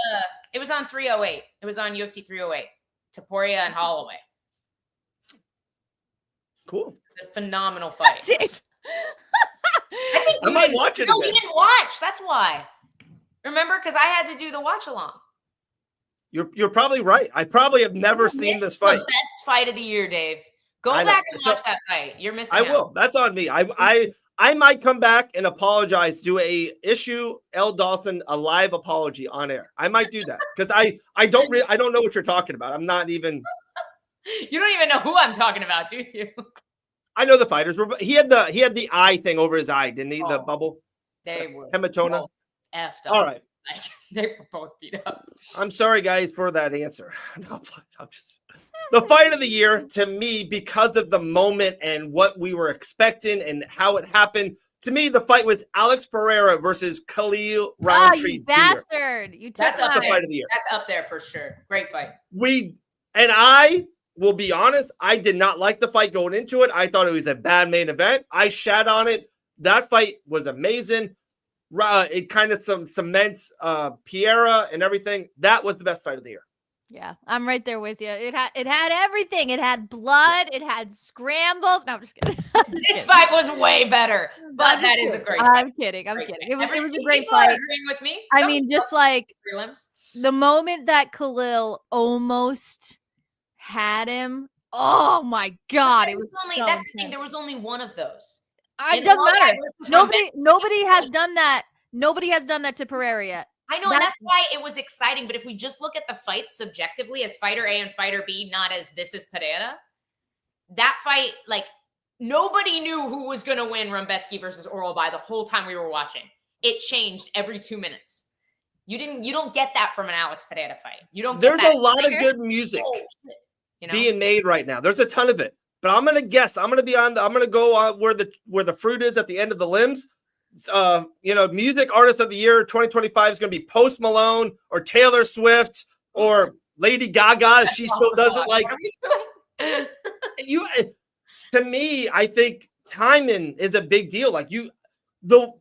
It was on 308. It was on UFC 308. Taporia and Holloway. Cool. It's a phenomenal fight. I think I might watch it. No, you didn't watch. That's why. Remember, because I had to do the watch along. You're probably right. I probably have never seen this fight. The best fight of the year, Dave. Go back and watch that fight. You're missing out. I will. That's on me. I might come back and apologize. Do a issue Elle Dawson a live apology on air. I might do that because I don't know what you're talking about. I'm not even. You don't even know who I'm talking about, do you? I know the fighters. He had the eye thing over his eye, didn't he? The bubble. They were hematoma. effed up. All right. Like, they were both beat up. I'm sorry, guys, for that answer. No, I'm just the fight of the year to me because of the moment and what we were expecting and how it happened. To me, the fight was Alex Pereira versus Khalil Roundtree. You bastard! You took That's up the there. fight of the year. That's up there for sure. Great fight. I will be honest, I did not like the fight going into it. I thought it was a bad main event. I shat on it. That fight was amazing. It kind of cements Pereira and everything. That was the best fight of the year. Yeah, I'm right there with you. It had everything. It had blood. It had scrambles. No, I'm just kidding. This fight was way better, but that is a great fight. I'm kidding. I'm kidding. It was a Some great people are fight. agreeing with me. I Some mean, people just like prelims. the moment that Khalil almost had him. Oh my God! It was so That's the thing. intense. There was only one of those. It doesn't matter. Nobody has done that. Nobody has done that to Pereira yet. I know, and that's why it was exciting. But if we just look at the fight subjectively as fighter A and fighter B, not as this is Pereira, that fight, like, nobody knew who was going to win Rumbetsky versus Orolbai the whole time we were watching. It changed every 2 minutes. You don't get that from an Alex Pereira fight. You don't. There's a lot of good music being made right now. There's a ton of it. But I'm gonna guess. I'm gonna go on where the fruit is at the end of the limbs. Music artist of the year 2025 is gonna be Post Malone or Taylor Swift or Lady Gaga if she still does it. Like to me, I think timing is a big deal. Like the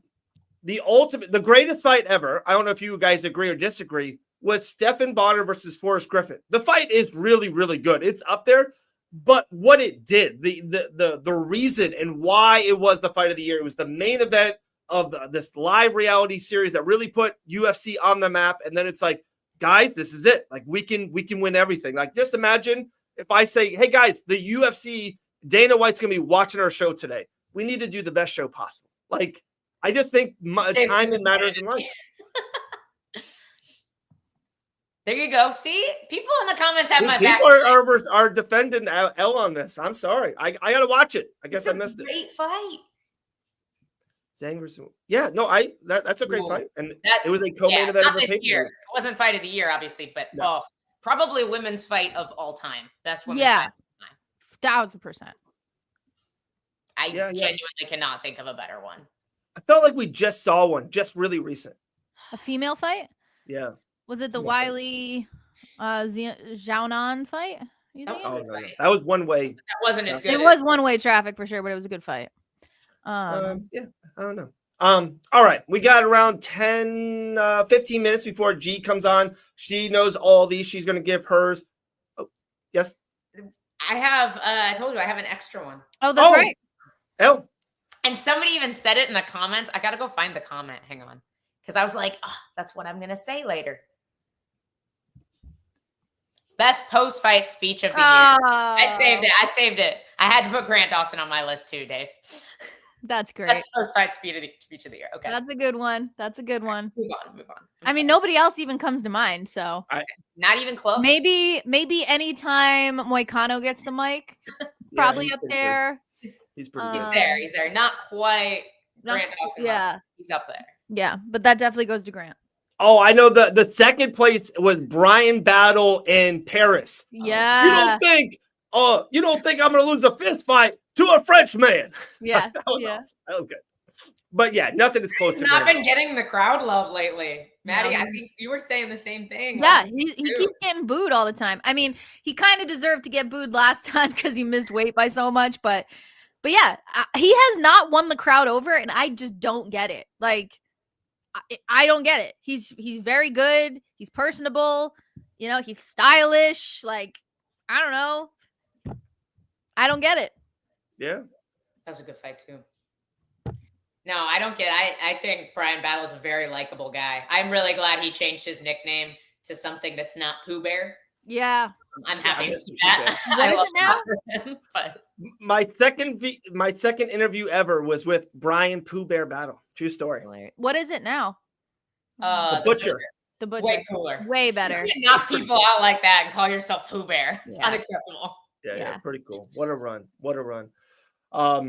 greatest fight ever. I don't know if you guys agree or disagree. Was Stephan Bonner versus Forrest Griffin. The fight is really, really good. It's up there. But what it did, the reason and why it was the fight of the year, it was the main event of this live reality series that really put UFC on the map. And then it's like, guys, this is it. Like we can win everything. Like just imagine if I say, hey guys, the UFC, Dana White's gonna be watching our show today. We need to do the best show possible. Like I just think timing matters in life. There you go. See, people in the comments have my back. People are defending L on this. I'm sorry. I got to watch it. I guess I missed it. Great fight. Zhang versus that's a great fight, and it was a co-main event not of the this year. pay-per-view. It wasn't fight of the year, obviously, but probably women's fight of all time. Best women's fight of all time. 1000%. I genuinely cannot think of a better one. I felt like we just saw one, just really recent. A female fight? Yeah. Was it the Wiley Zhao fight? You think? No. That was one way. That wasn't as good. It was one-way traffic for sure, but it was a good fight. I don't know. All right. We got around 15 minutes before G comes on. She knows all these. She's going to give hers. Oh, yes. I have, I told you I have an extra one. Oh, that's right. L. And somebody even said it in the comments. I got to go find the comment. Hang on. Because I was like, that's what I'm going to say later. Best post-fight speech of the year. I saved it. I had to put Grant Dawson on my list too, Dave. That's great. Best post-fight speech of the year. Okay. That's a good one. Move on. I mean, nobody else even comes to mind, so. Not even close. Maybe anytime Moicano gets the mic, probably up there. He's pretty good. He's there. Not quite Grant Dawson. Yeah. He's up there. Yeah, but that definitely goes to Grant. Oh, I know the second place was Brian Battle in Paris. Yeah. You don't think I'm gonna lose a fist fight to a French man? Yeah. That was awesome. That was good. But yeah, nothing is close to not been getting the crowd love lately. Maddie, I think you were saying the same thing. Yeah, he keeps getting booed all the time. I mean, he kind of deserved to get booed last time because he missed weight by so much, but yeah, he has not won the crowd over, and I just don't get it. Like, I don't get it. He's very good. He's personable. He's stylish. Like, I don't know. I don't get it. Yeah. That was a good fight too. No, I don't get it. I think Brian Battle's a very likable guy. I'm really glad he changed his nickname to something that's not Pooh Bear. Yeah. I'm happy to see that. What is it now? Him, but my second interview ever was with Brian Pooh Bear Battle. True story. What is it now? The Butcher. The Butcher. Way cooler. Way better. You can knock people out like that and call yourself Pooh Bear. It's unacceptable. Yeah, pretty cool. What a run. All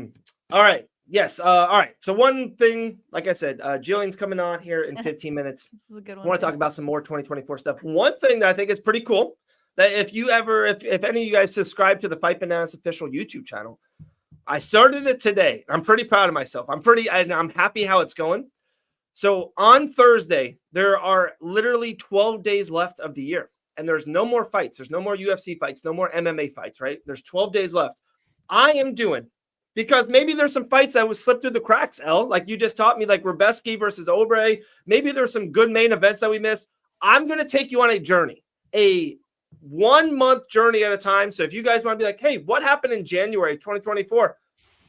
right. Yes. All right. So one thing, like I said, Jillian's coming on here in 15 minutes. was a good I one. want to talk about some more 2024 stuff. One thing that I think is pretty cool that if any of you guys subscribe to the Fight Bananas official YouTube channel, I started it today. I'm pretty proud of myself. I'm happy how it's going. So on Thursday, there are literally 12 days left of the year, and there's no more fights. There's no more UFC fights, no more MMA fights, right? There's 12 days left. I am doing, because maybe there's some fights that would slip through the cracks, El, like you just taught me, like Rubeski versus Obrey. Maybe there's some good main events that we missed. I'm going to take you on a journey, a 1 month journey at a time. So if you guys want to be like, hey, what happened in January 2024?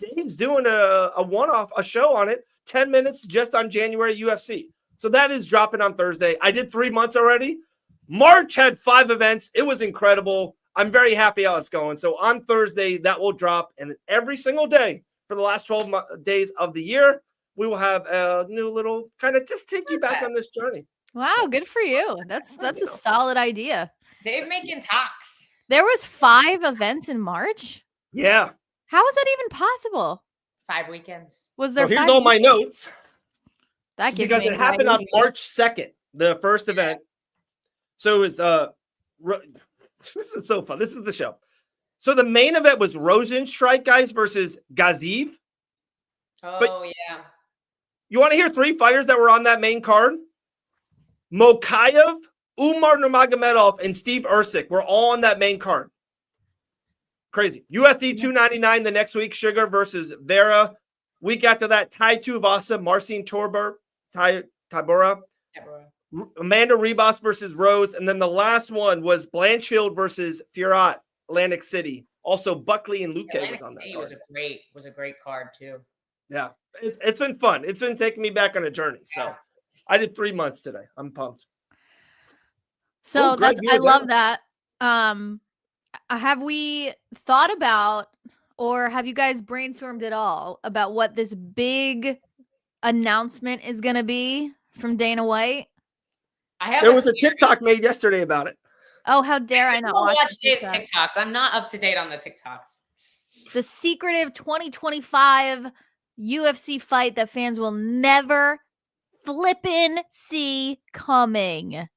Dave's doing a one-off, a show on it, 10 minutes just on January UFC. So that is dropping on Thursday. I did 3 months already. March had 5 events. It was incredible. I'm very happy how it's going. So on Thursday, that will drop. And every single day for the last 12 days of the year, we will have a new little kind of just take you back on this journey. Wow, good for you. That's a solid idea. Dave making talks. There was 5 events in March. Yeah. How was that even possible? 5 weekends. Was there? So here's 5 all my notes. That gives because me it happened on anxiety. March 2nd, the first event. So it was this is so fun. This is the show. So the main event was Rosenstrike guys versus Gaziv. Oh, yeah. You want to hear 3 fighters that were on that main card? Mokayev, Umar Nurmagomedov, and Steve Ercik were all on that main card. Crazy. UFC 299 the next week, Sugar versus Vera. Week after that, Tai Tuivasa, Marcin Tybura, Amanda Ribas versus Rose. And then the last one was Blanchfield versus Fiorot, Atlantic City. Also, Buckley and Luque Atlantic was on that City card. was a great card too. Yeah, it's been fun. It's been taking me back on a journey. So I did 3 months today. I'm pumped. So Oh, Greg, I love that. Have we thought about, or have you guys brainstormed at all about what this big announcement is going to be from Dana White? There was a TikTok made yesterday about it. Oh, how dare I not watch Dave's TikToks? I'm not up to date on the TikToks. The secretive 2025 UFC fight that fans will never flippin' see coming.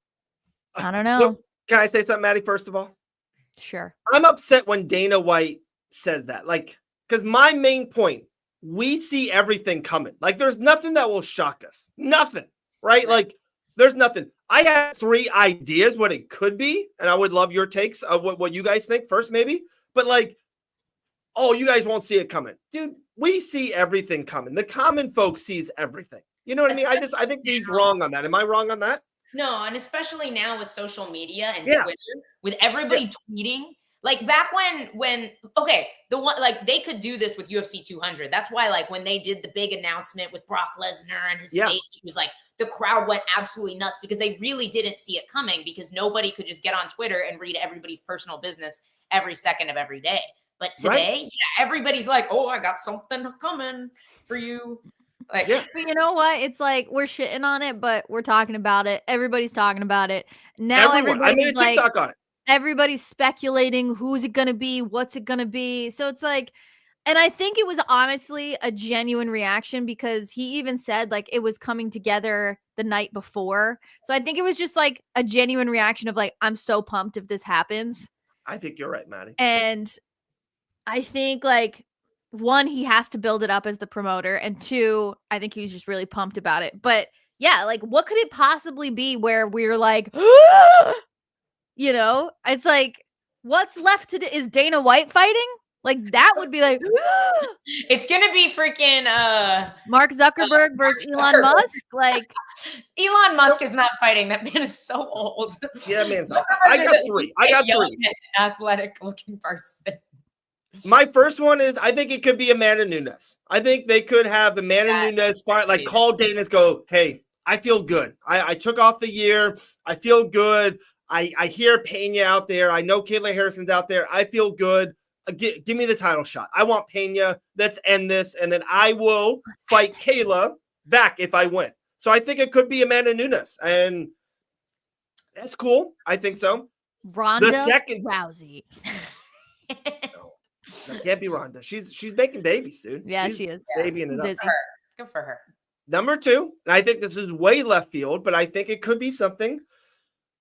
I don't know. So, can I say something, Maddie, first of all? Sure. I'm upset when Dana White says that. Like, because my main point, we see everything coming. Like, there's nothing that will shock us. Nothing, right? Like, there's nothing. I have 3 ideas what it could be, and I would love your takes of what you guys think first, maybe. But, like, oh, you guys won't see it coming. Dude, we see everything coming. The common folk sees everything. You know what I mean? I think he's wrong on that. Am I wrong on that? No, and especially now with social media and Twitter, with everybody tweeting. Like back when the one, like they could do this with UFC 200. That's why, like, when they did the big announcement with Brock Lesnar and his face, it was like the crowd went absolutely nuts because they really didn't see it coming, because nobody could just get on Twitter and read everybody's personal business every second of every day. But today, everybody's like, "Oh, I got something coming for you." Like, but you know what? It's like we're shitting on it, but we're talking about it. Everybody's talking about it now. I made a TikTok on it. Everybody's speculating who's it gonna be, what's it gonna be. So it's like, and I think it was honestly a genuine reaction, because he even said like it was coming together the night before. So I think it was just like a genuine reaction of like, I'm so pumped if this happens. I think you're right, Maddie. And I think like, 1, he has to build it up as the promoter, and 2, I think he's just really pumped about it. But yeah, like what could it possibly be where we're like, you know, it's like, what's left to do? Is Dana White fighting? Like that would be like, it's gonna be freaking Mark Zuckerberg versus Elon Musk. Like Elon Musk is not fighting. That man is so old. Yeah, man. I got 3. Athletic looking person. My first one is I think it could be Amanda Nunes. I think they could have Amanda Nunes fight, like call Dana's, go, hey, I feel good. I took off the year. I feel good. I hear Pena out there. I know Kayla Harrison's out there. I feel good. Give me the title shot. I want Pena. Let's end this. And then I will fight Kayla back if I win. So I think it could be Amanda Nunes. And that's cool. I think so. Ronda the second Rousey. That can't be Ronda. She's making babies, dude. Yeah, She's she is. babying it up. Busy. Good for her. Number 2, and I think this is way left field, but I think it could be something.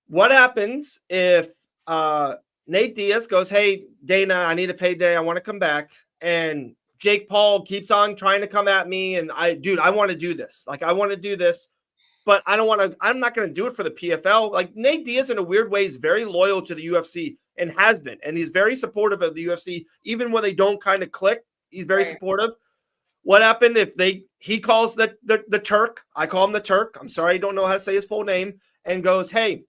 What happens if Nate Diaz goes, "Hey, Dana, I need a payday. I want to come back." And Jake Paul keeps on trying to come at me. And I want to do this. Like, I want to do this, but I'm not going to do it for the PFL. Like, Nate Diaz, in a weird way, is very loyal to the UFC and has been. And he's very supportive of the UFC. Even when they don't kind of click, he's very supportive. What happened if he calls the Turk? I call him the Turk. I'm sorry, I don't know how to say his full name. And goes, "Hey,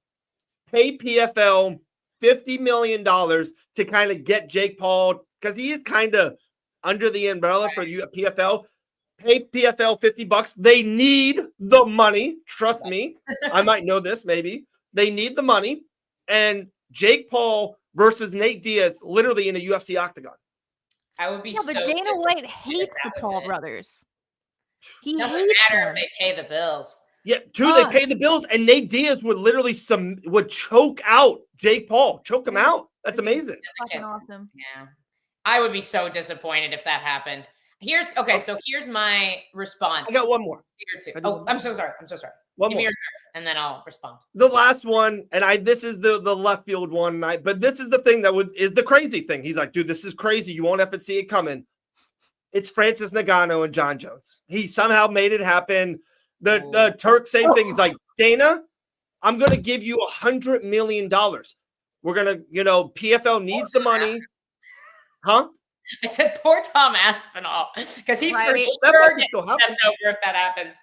pay PFL $50 million to kind of get Jake Paul," because he is kind of under the umbrella for PFL. Pay PFL $50. They need the money. Trust me. I might know this, maybe. They need the money. And Jake Paul versus Nate Diaz, literally in a UFC octagon. I would be but Dana White hates the Paul brothers. He doesn't hates matter them. if they pay the bills. Yeah, they pay the bills, and Nate Diaz would literally choke out Jake Paul, choke him out. That's amazing. Fucking awesome. Yeah, I would be so disappointed if that happened. Here's my response. I got one more. Oh, I'm so sorry. One Give more. me your and then I'll respond. The last one, and this is the left field one, but this is the thing that is the crazy thing. He's like, "Dude, this is crazy. You won't have to see it coming." It's Francis Ngannou and John Jones. He somehow made it happen. The Turk, same thing. He's like, "Dana, I'm going to give you $100 million. We're going to, PFL needs the money." Huh? I said, poor Tom Aspinall, because he's for That sure might still happen. stepped over if that happens.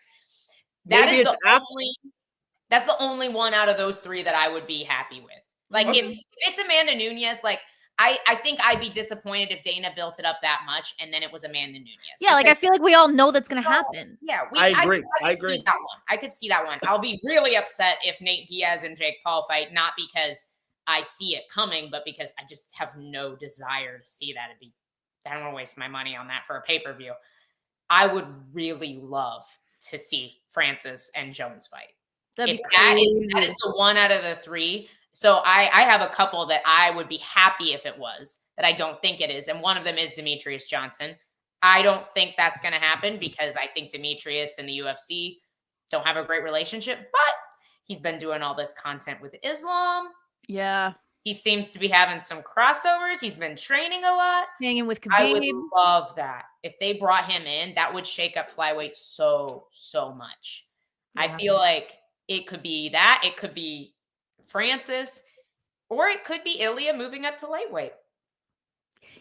That's the only one out of those 3 that I would be happy with. Like, if it's Amanda Nunes, like, I think I'd be disappointed if Dana built it up that much and then it was Amanda Nunes. Yeah, like, I feel like we all know that's going to happen. Yeah, I agree. I agree. I could see that one. I'll be really upset if Nate Diaz and Jake Paul fight, not because I see it coming, but because I just have no desire to see that. I don't want to waste my money on that for a pay-per-view. I would really love to see Francis and Jones fight. That is the one out of the 3. So I have a couple that I would be happy if it was, that I don't think it is. And one of them is Demetrius Johnson. I don't think that's going to happen because I think Demetrius and the UFC don't have a great relationship, but he's been doing all this content with Islam. Yeah. He seems to be having some crossovers. He's been training a lot. Hanging with Khabib. I would love that. If they brought him in, that would shake up flyweight so much. Yeah. I feel like it could be that. It could be Francis, or it could be Ilya moving up to lightweight.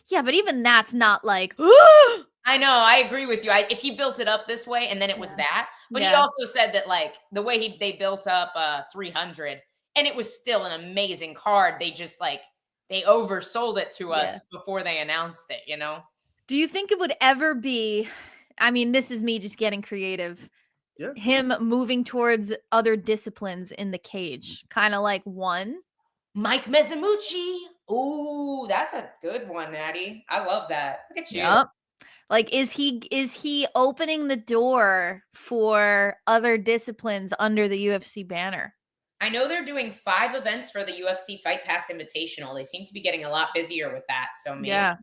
Yeah, but even that's not like, I know, I agree with you. If he built it up this way and then it was that, but he also said that, like, the way they built up 300 and it was still an amazing card. They just, like, they oversold it to us before they announced it, you know? Do you think it would ever be, I mean, this is me just getting creative, him moving towards other disciplines in the cage, kind of like one? Mike Mizumichi. Ooh, that's a good one, Natty. I love that. Look at you. Yep. Like, is he opening the door for other disciplines under the UFC banner? I know they're doing 5 events for the UFC Fight Pass Invitational. They seem to be getting a lot busier with that. So maybe. Yeah.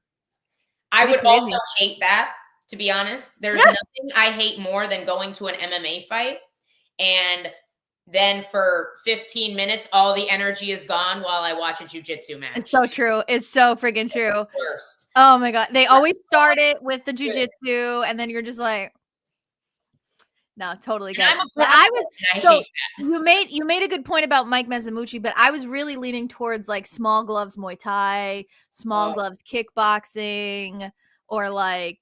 I would also hate that, to be honest. There's nothing I hate more than going to an MMA fight and then for 15 minutes, all the energy is gone while I watch a jiu-jitsu match. It's so true. It's so freaking true. Worst. Oh my God. They always start it with the jiu-jitsu and then you're just like, no, totally good. But you made a good point about Mike Mizumichi, but I was really leaning towards like small gloves Muay Thai, small gloves kickboxing, or like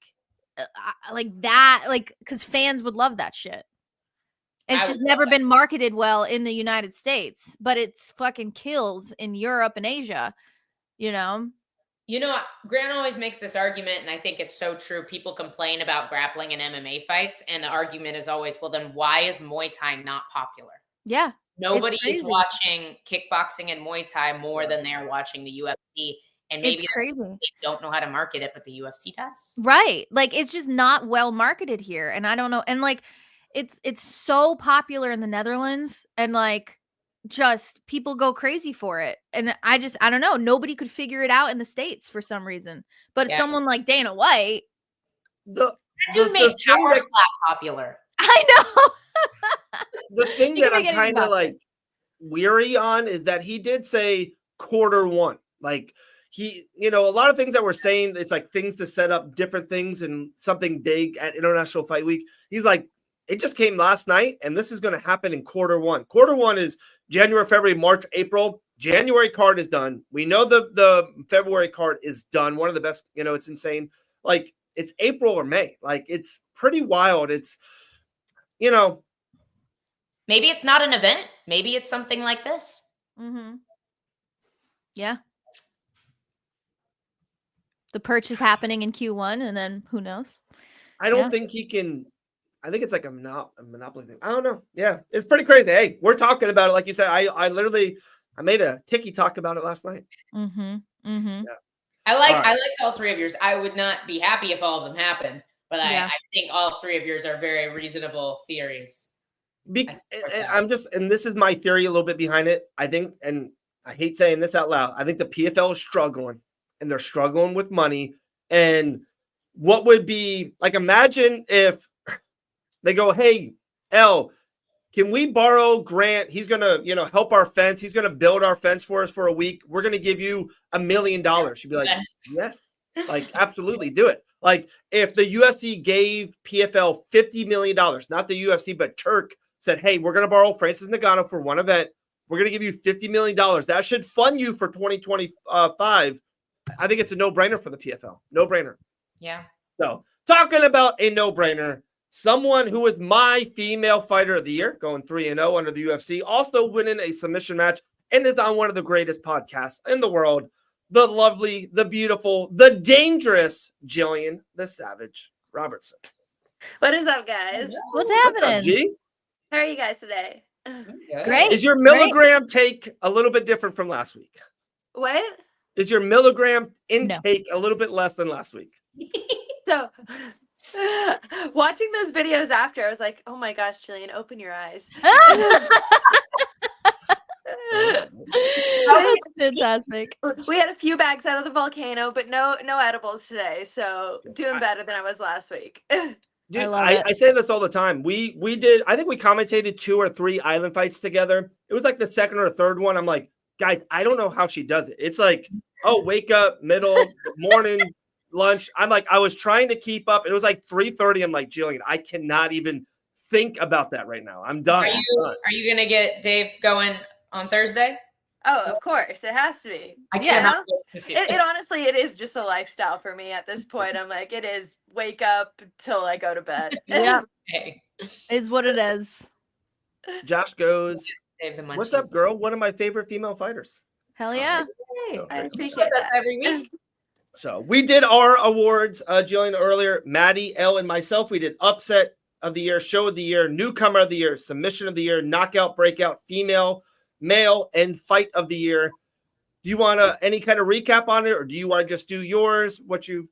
that, like, because fans would love that shit. It's just never been marketed well in the United States, but it's fucking kills in Europe and Asia, you know? You know, Grant always makes this argument, and I think it's so true. People complain about grappling in MMA fights, and the argument is always, well, then why is Muay Thai not popular? Yeah. Nobody is watching kickboxing and Muay Thai more than they're watching the UFC. And maybe they don't know how to market it, but the UFC does. Right. Like, it's just not well marketed here. And I don't know. And like, it's so popular in the Netherlands, and like just people go crazy for it. And I don't know. Nobody could figure it out in the States for some reason. But Yeah. someone like Dana White, The That dude made thing Power that- Slap popular. I know. the thing He that can I'm make anything kind of popular. like weary on is that he did say quarter one. Like he, a lot of things that we're saying, it's like things to set up different things and something big at International Fight Week. He's like, it just came last night, and this is going to happen in quarter one. Quarter one is January, February, March, April. January card is done. We know the February card is done. One of the best, it's insane. Like it's April or May. Like it's pretty wild. It's, Maybe it's not an event. Maybe it's something like this. Mm-hmm. Yeah. The purge is happening in Q1, and then who knows? I don't Yeah. think he can. I think it's like a monopoly thing. I don't know. Yeah, it's pretty crazy. Hey, we're talking about it. Like you said, I made a TikTok about it last night. Mm-hmm. Mm-hmm. Yeah. I like All right. all three of yours. I would not be happy if all of them happened, but Yeah. I think all three of yours are very reasonable theories. And this is my theory a little bit behind it. I think, and I hate saying this out loud, I think the PFL is struggling, and they're struggling with money. And what would be like, imagine if they go, hey, L, can we borrow Grant? He's going to, help our fence. He's going to build our fence for us for a week. We're going to give you $1 million. You'd be like, yes, like, absolutely do it. Like if the UFC gave PFL $50 million, not the UFC, but Turk said, hey, we're going to borrow Francis Ngannou for one event. We're going to give you $50 million. That should fund you for 2025. I think it's a no-brainer for the PFL. No-brainer. Yeah. So talking about a no-brainer, someone who is my female fighter of the year, going 3-0 under the UFC, also winning a submission match, and is on one of the greatest podcasts in the world, the lovely, the beautiful, the dangerous Jillian the Savage Robertson. What is up, guys? What's What's happening? up, G? How are you guys today? Good. Great. Is your milligram take a little bit different from last week? What? Is your milligram intake a little bit less than last week? So, watching those videos after, I was like, oh my gosh, Jillian, open your eyes. Fantastic. We had a few bags out of the volcano, but no edibles today. So doing better than I was last week. Dude, I love it. I say this all the time. We did, I think we commentated 2 or 3 island fights together. It was like the second or third one. I'm like, guys, I don't know how she does it. It's like, oh, wake up, middle, morning, lunch. I'm like, I was trying to keep up. It was like 3:30. I'm like, Jillian, I cannot even think about that right now. I'm done. Are you gonna get Dave going on Thursday? Oh, of course, it has to be. I Yeah. cannot wait to see It honestly, it is just a lifestyle for me at this point. I'm like, it is wake up till I go to bed. Yeah, Hey, is what it is. Josh goes, Dave the Munchies. what's up, girl? One of my favorite female fighters. Hell yeah. Hey, So, I you're appreciate with us that. every week. So we did our awards, Jillian, earlier. Maddie, Elle, and myself, we did upset of the year, show of the year, newcomer of the year, submission of the year, knockout, breakout, female, male, and fight of the year. Do you want any kind of recap on it, or do you want to just do yours? Whatever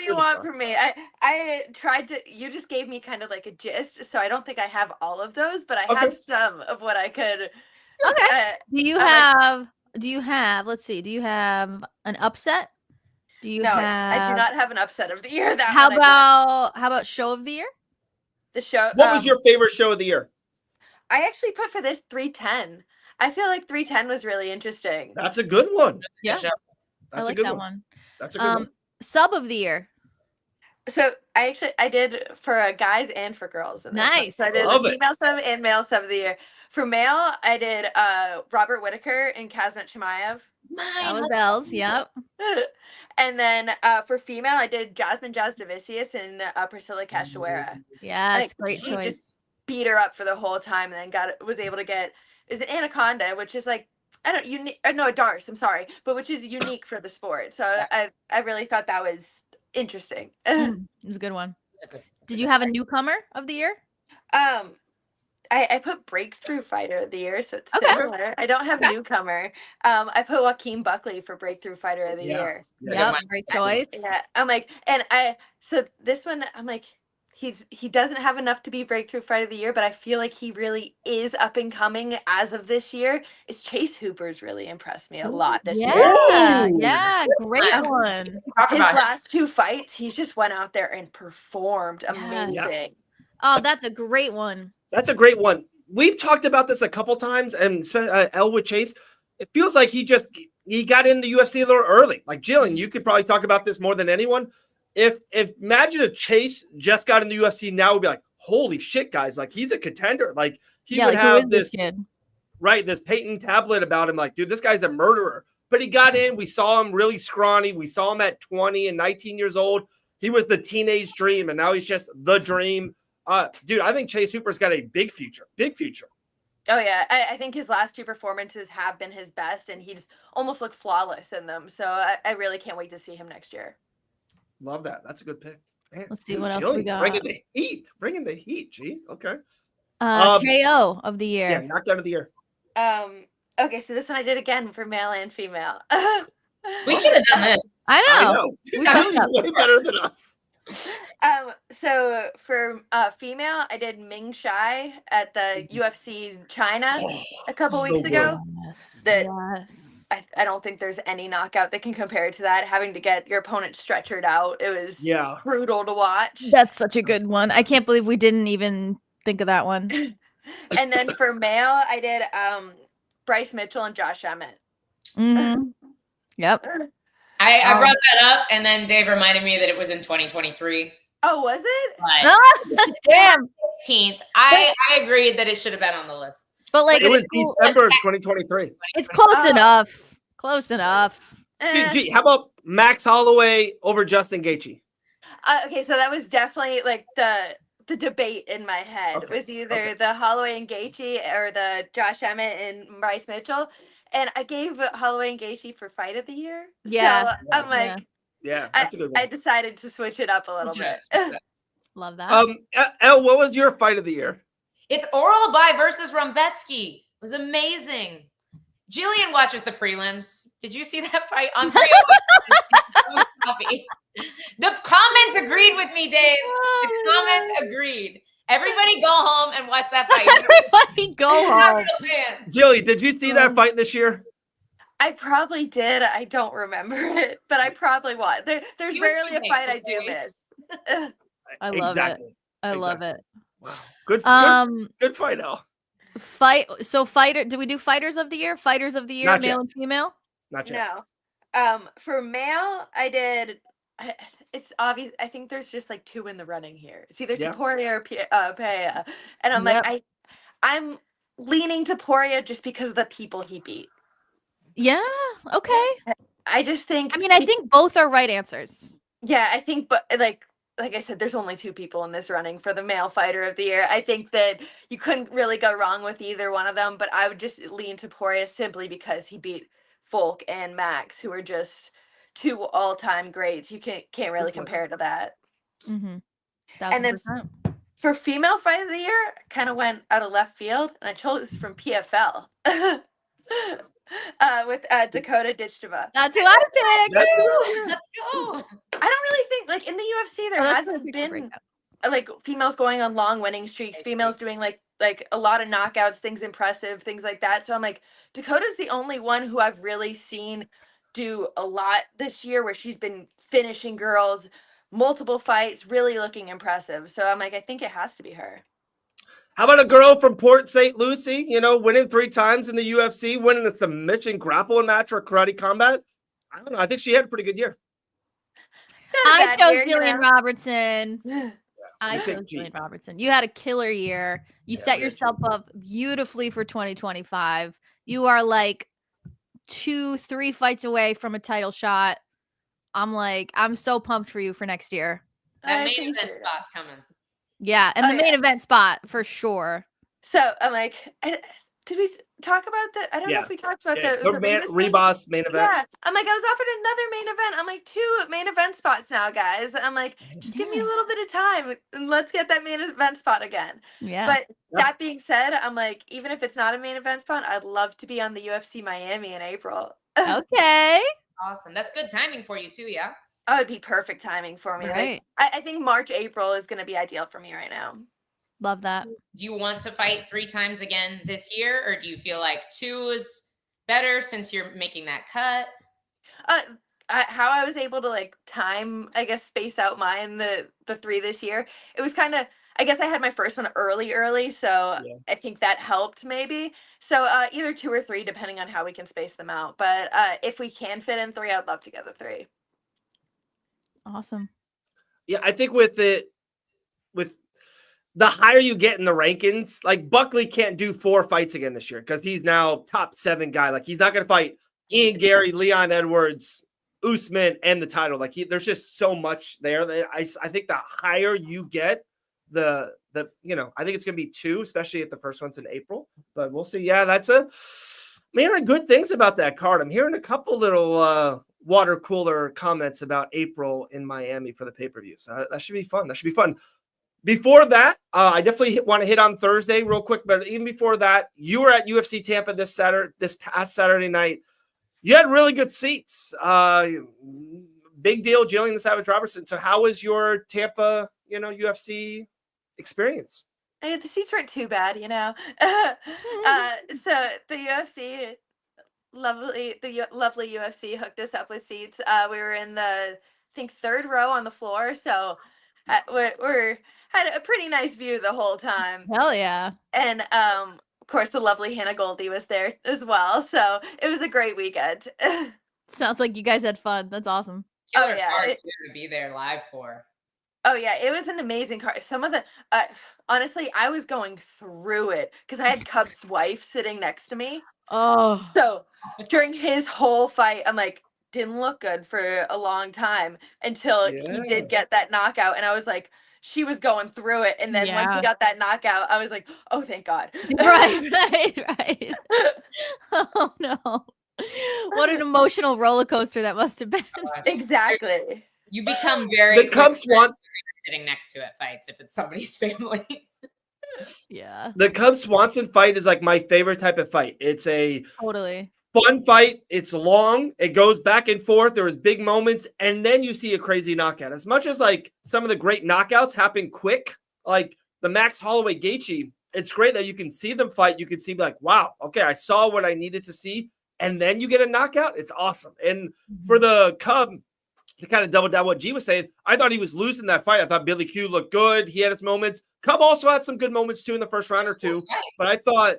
you want from me. I tried to. You just gave me kind of like a gist, so I don't think I have all of those, but I have some of what I could. Okay. Do you have, let's see, do you have an upset? Do you No, have, I do not have an upset of the year. That how one I don't. about show of the year? The show? What was your favorite show of the year? I actually put for this 310. I feel like 310 was really interesting. That's a good one. Yeah. Good show. That's I like a good that one. one. That's a good one. Sub of the year. So I did for guys and for girls. In this one. Nice. So I did Love the it. female sub and male sub of the year. For male, I did Robert Whitaker and Kazmat Chimaev. That was L's. Yep. And then for female, I did Jasmine Jasdavicius and Priscilla Cachoeira. Yes. Like, Great she choice. just beat her up for the whole time, and then was able to get is it Anaconda, which is like I don't unique. No, Darce. I'm sorry, but which is unique for the sport. So I really thought that was interesting. It was a good one. Did you have a newcomer of the year? I put breakthrough fighter of the year, so it's Okay. similar. I don't have newcomer. I put Joaquin Buckley for breakthrough fighter of the year. Yep. Great choice. Yeah, I'm like, so this one, I'm like, he doesn't have enough to be breakthrough fight of the year, but I feel like he really is up and coming as of this year. Is Chase Hooper's really impressed me a lot this year. Yeah, Ooh. yeah, great Um, one. Talk His about last 2 fights, he's just went out there and performed Yes. amazing. Oh, that's a great one. That's a great one. We've talked about this a couple times, and Elwood Chase, it feels like he got in the UFC a little early. Like Jillian, you could probably talk about this more than anyone. If imagine if Chase just got in the UFC now, we'd be like, holy shit, guys! Like he's a contender. Like he would Who is have this this kid? right, this patent tablet about him. Like, dude, this guy's a murderer. But he got in. We saw him really scrawny. We saw him at 20 and 19 years old. He was the teenage dream, and now he's just the dream. Dude, I think Chase Hooper's got a big future. Big future. Oh yeah, I think his last 2 performances have been his best, and he's almost looked flawless in them. So I really can't wait to see him next year. Love that. That's a good pick. Man, Let's see dude, what else we Jillian, got. Bringing the heat. Bringing the heat. Jeez. Okay. KO of the Yeah, year. knockdown of the year. Okay, so this one I did again for male and female. we should have done this. I I know. know. We Jillian's talked way better than us. So for female, I did Ming Shai at the UFC China a couple so weeks good. ago. Yes. That- Yes. I don't think there's any knockout that can compare to that. Having to get your opponent stretchered out, it was Yeah. brutal to watch. That's such a good one. I can't believe we didn't even think of that one. And then for male, I did Bryce Mitchell and Josh Emmett. Mhm. Yep. I brought that up, and then Dave reminded me that it was in 2023. Oh, was it? But Ah, damn. 16th, I agreed that it should have been on the list. But like, It was it's, December of 2023. it's close Oh. enough. Close enough. Gee, how about Max Holloway over Justin Gaethje? Okay, so that was definitely like the debate in my head. Okay, Was either okay. the Holloway and Gaethje or the Josh Emmett and Bryce Mitchell, and I gave Holloway and Gaethje for fight of the year. Yeah. So I'm like, Yeah, that's a good I one. decided to switch it up a little bit. Love that. Elle, what was your fight of the year? It's Oral By versus Rumbetsky. It was amazing. Jillian watches the prelims. Did you see that fight on 301? The comments agreed with me, Dave. The comments agreed. Everybody go home and watch that fight. Everybody go You're not home. real fans. Jilly, did you see that fight this year? I probably did. I don't remember it, but I probably was. There's He was rarely a teammate fight I with do me. miss. I love it. I love it. Wow. Good fight, Elle. Fighter. Do we do fighters of the year? Fighters of the year, Not male yet. and female. Not yet. No. For male, I did. It's obvious. I think there's just like 2 in the running here. It's either Yeah. Taporia or Peña, and I'm Yep. like, I'm leaning to Poria just because of the people he beat. Yeah. Okay. I just think. I mean, I think both are right answers. Yeah, I think, but like I said, there's only 2 people in this running for the male fighter of the year. I think that you couldn't really go wrong with either one of them, but I would just lean to Poria simply because he beat Folk and Max, who are just 2 all-time greats. You can't really compare to that. Mm-hmm. And then 1000%. for female fight of the year, kind of went out of left field, and I chose from PFL with Dakota Ditcheva. That's who I picked. That's Let's go. I don't really think like in the UFC there Oh, that's hasn't a been breakout. like females going on long winning streaks, females doing like a lot of knockouts, things impressive, things like that. So I'm like, Dakota's the only one who I've really seen do a lot this year where she's been finishing girls, multiple fights, really looking impressive. So I'm like, I think it has to be her. How about a girl from Port St. Lucie, winning 3 times in the UFC, winning a submission grappling match or karate combat? I don't know. I think she had a pretty good year. I Bad chose year, you Jillian know. Robertson. I You picked chose G. Jillian Robertson. You had a killer year. You Yeah, set very yourself up beautifully for 2025. You are like 2-3 fights away from a title shot. I'm so pumped for you for next year. That I main appreciate event it. spot's coming. Yeah, and Oh, the main yeah. event spot for sure. So I'm like, did we talk about that? I don't know Yeah. if we talked about Yeah, the Rivas thing. Rebus main event. Yeah, I'm like, I was offered another main event. I'm like, 2 main event spots now, guys. I'm like, just give me a Yeah. little bit of time and let's get that main event spot again. Yeah. But Yeah. that being said, I'm like, even if it's not a main event spot, I'd love to be on the UFC Miami in April. Okay. Awesome. That's good timing for you too, yeah? That would be perfect timing for me. Right. Like, I think March, April is going to be ideal for me right now. Love that. Do you want to fight 3 times again this year, or do you feel like 2 is better since you're making that cut? How I was able to like time, I guess, space out mine the 3 this year. It was kind of, I guess I had my first one early, so Yeah. I think that helped maybe. So either 2 or 3, depending on how we can space them out. But if we can fit in 3, I'd love to get the 3. Awesome. Yeah, I think with the higher you get in the rankings, like Buckley can't do 4 fights again this year because he's now top 7 guy. Like he's not going to fight Ian Gary, Leon Edwards, Usman, and the title. Like there's just so much there. That I think the higher you get, the I think it's going to be 2, especially if the first one's in April. But we'll see. Yeah, I'm hearing good things about that card. I'm hearing a couple little water cooler comments about April in Miami for the pay-per-view. So that should be fun. Before that, I definitely want to hit on Thursday real quick. But even before that, you were at UFC Tampa this past Saturday night. You had really good seats. Big deal, Jillian the Savage Robertson. So how was your Tampa, UFC experience? The seats weren't too bad, So the UFC, lovely UFC hooked us up with seats. We were in the, I think, 3rd row on the floor. So we're had a pretty nice view the whole time. Hell yeah. And of course, the lovely Hannah Goldie was there as well. So it was a great weekend. Sounds like you guys had fun. That's awesome. Killer yeah, card too to be there live for. Oh yeah, it was an amazing card. Some of the honestly, I was going through it because I had Cub's wife sitting next to me. Oh. So during his whole fight, I'm like, didn't look good for a long time until he did get that knockout, and I was like, she was going through it, and then once he got that knockout, I was like, oh, thank God. Right. Oh no. What an emotional roller coaster that must have been. Exactly. You become very the Cubs want sitting next to at fights if it's somebody's family. Yeah. The Cubs Swanson fight is like my favorite type of fight. It's a Totally fun fight. It's long. It goes back and forth. There was big moments, and then you see a crazy knockout. As much as like some of the great knockouts happen quick, like the Max Holloway Gaethje, it's great that you can see them fight. You can see like, wow, okay, I saw what I needed to see, and then you get a knockout. It's awesome. And for the Cub, to kind of double down what G was saying, I thought he was losing that fight. I thought Billy Q looked good. He had his moments. Cub also had some good moments too in the first round or two. But I thought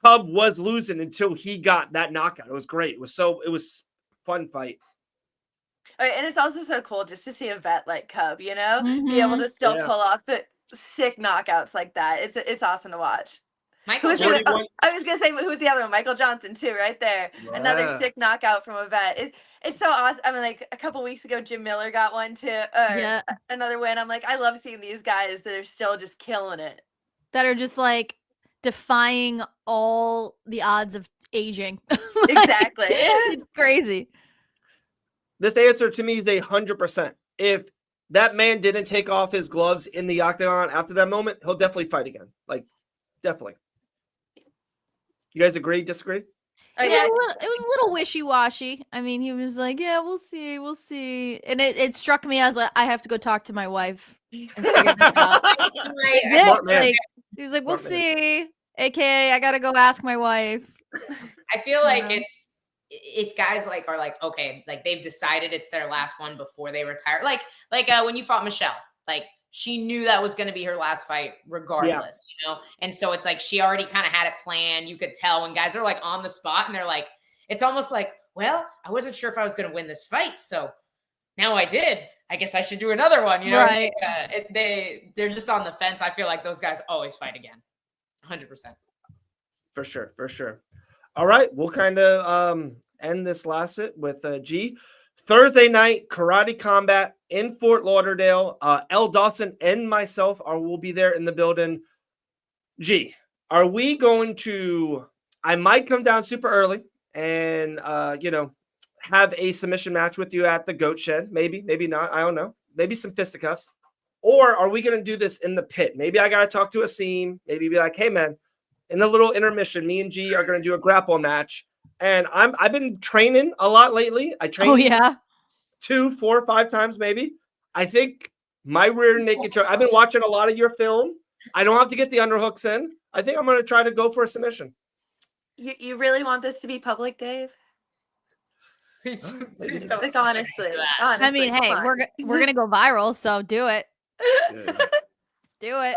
Cub was losing until he got that knockout. It was great. It was fun fight. And it's also so cool just to see a vet like Cub, be able to still pull off the sick knockouts like that. It's awesome to watch. I was gonna say, who was the other one? Michael Johnson too, right there. Yeah. Another sick knockout from a vet. It's so awesome. I mean, like a couple weeks ago, Jim Miller got one too. Another win. I'm like, I love seeing these guys that are still just killing it. That are just like defying all the odds of aging. Exactly. It's crazy. This answer to me is 100%. If that man didn't take off his gloves in the octagon after that moment, he'll definitely fight again. Like, definitely. You guys agree, disagree? It was a little wishy-washy. I mean, he was like, yeah, we'll see. And it struck me as like, I have to go talk to my wife and figure this out. He was like, we'll see. AKA, I got to go ask my wife. I feel like it's guys like are like, okay, like they've decided it's their last one before they retire. Like when you fought Michelle, like she knew that was going to be her last fight regardless, And so it's like she already kind of had it planned. You could tell when guys are like on the spot and they're like, it's almost like, well, I wasn't sure if I was going to win this fight. So now I did. I guess I should do another one, Right. They're just on the fence. I feel like those guys always fight again. 100%. For sure. All right. We'll kind of end this last set with G. Thursday night, Karate Combat in Fort Lauderdale. L. Dawson and myself will be there in the building. G, are we going to – I might come down super early and, have a submission match with you at the Goat Shed. Maybe not. I don't know. Maybe some fisticuffs. Or are we going to do this in the pit? Maybe I got to talk to Asim. Maybe be like, hey, man, in the little intermission, me and G are going to do a grapple match. and I've been training a lot lately. I train Oh yeah. 2, 4, 5 times maybe. I think my rear naked choke. I've been watching a lot of your film. I don't have to get the underhooks in. I think I'm going to try to go for a submission. You really want this to be public, Dave? Please Maybe. don't Like say honestly, that. I mean, come hey, on. we're gonna go viral, so do it. Do it.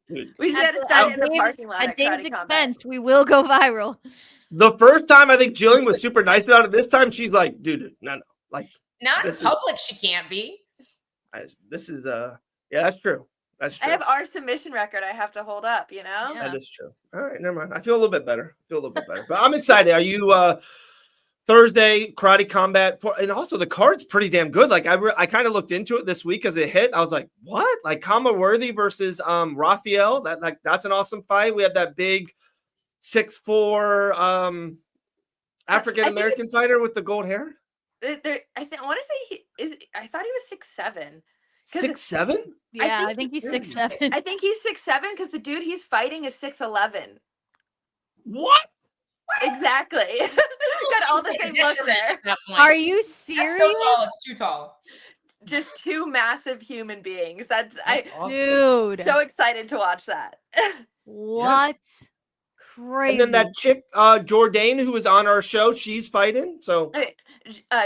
We just At had to start in the Dave's- parking lot at Dave's Karate Combat. expense, we will go viral. The first time I think Jillian was super nice about it. This time she's like, dude, no. Like, Not in This is- public, she can't be. this is yeah, that's true. That's I true. have our submission record I have to hold up, you know? Yeah. That is true. All right, never mind. I feel a little bit better. But I'm excited. Are you Thursday Karate Combat and also the card's pretty damn good. Like I kind of looked into it this week as it hit. I was like, what? Like Kama Worthy versus Raphael. That's an awesome fight. We had that big 6'4" African American fighter with the gold hair. I want to say I thought he was 6'7". 6'7"? Yeah, I think think he's he is. 6'7". I think he's 6'7" because the dude he's fighting is 6'11". What? Exactly. Got all the same look there. At that point. Are you That's serious? so tall. It's too tall. Just two massive human beings. That's That's awesome. Dude. so excited to watch that. What? Crazy. And then that chick, Jourdain, who was on our show, she's fighting. So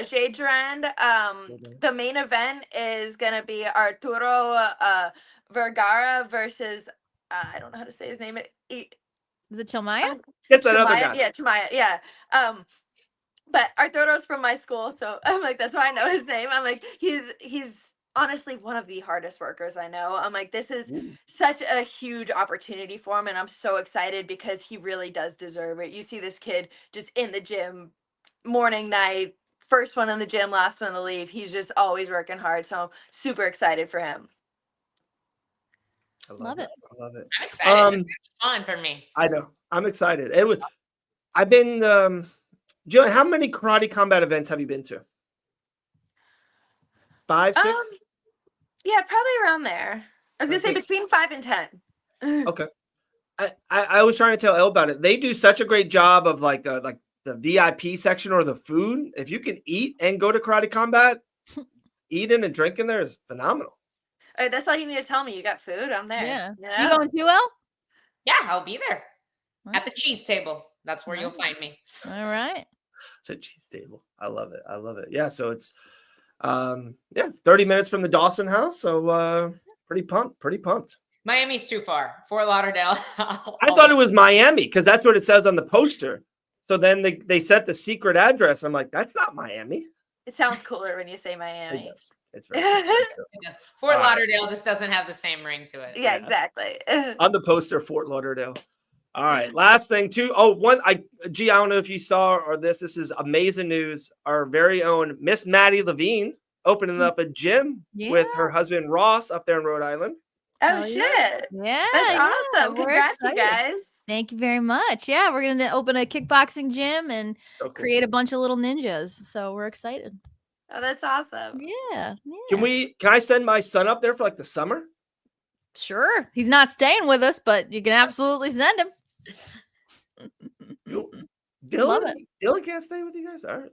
Jade Durand, the main event is gonna be Arturo Vergara versus I don't know how to say his name. Is it Chilmaya? it's another Chimaya, guy. yeah, Chimaya, yeah. But Arturo's from my school, so I'm like, that's why I know his name. I'm like, he's honestly one of the hardest workers I know. I'm like, this is such a huge opportunity for him, and I'm so excited because he really does deserve it. You see this kid just in the gym, morning, night, first one in the gym, last one to leave. He's just always working hard, so I'm super excited for him. I Love it. I love it. I'm excited. This is fun for me. I know. I'm excited. I've been Jillian, how many Karate Combat events have you been to? 5, 6? Yeah, probably around there. I was gonna say Okay. between 5 and 10. Okay. I was trying to tell Elle about it. They do such a great job of like the VIP section or the food. If you can eat and go to Karate Combat, eating and drinking there is phenomenal. All right, that's all you need to tell me. You got food. I'm there. Yeah. You You know? going too, El? Yeah, I'll be there at the cheese table. That's where you'll find me. All right. The cheese table. I love it. I love it. Yeah. So it's 30 minutes from the Dawson house. So pretty pumped. Miami's too far. Fort Lauderdale. I thought it was Miami because that's what it says on the poster. So then they set the secret address. I'm like, that's not Miami. It sounds cooler when you say It Miami. does. It's very true. It does. Fort All right. Lauderdale just doesn't have the same ring to it. Yeah, exactly. On the poster, Fort Lauderdale. All right. Last thing too. Oh, I don't know if you saw or this is amazing news. Our very own Miss Maddie Levine opening up a gym with her husband Ross up there in Rhode Island. Oh Hell shit. yeah. That's Yeah, awesome. we're Congrats, you excited. guys. Thank you very much. Yeah, we're gonna open a kickboxing gym and So cool. create a bunch of little ninjas. So we're excited. Oh, that's awesome. Yeah. Can I send my son up there for like the summer? Sure. He's not staying with us, but you can absolutely send him. Love Dylan? Dylan can't stay with you guys? All right.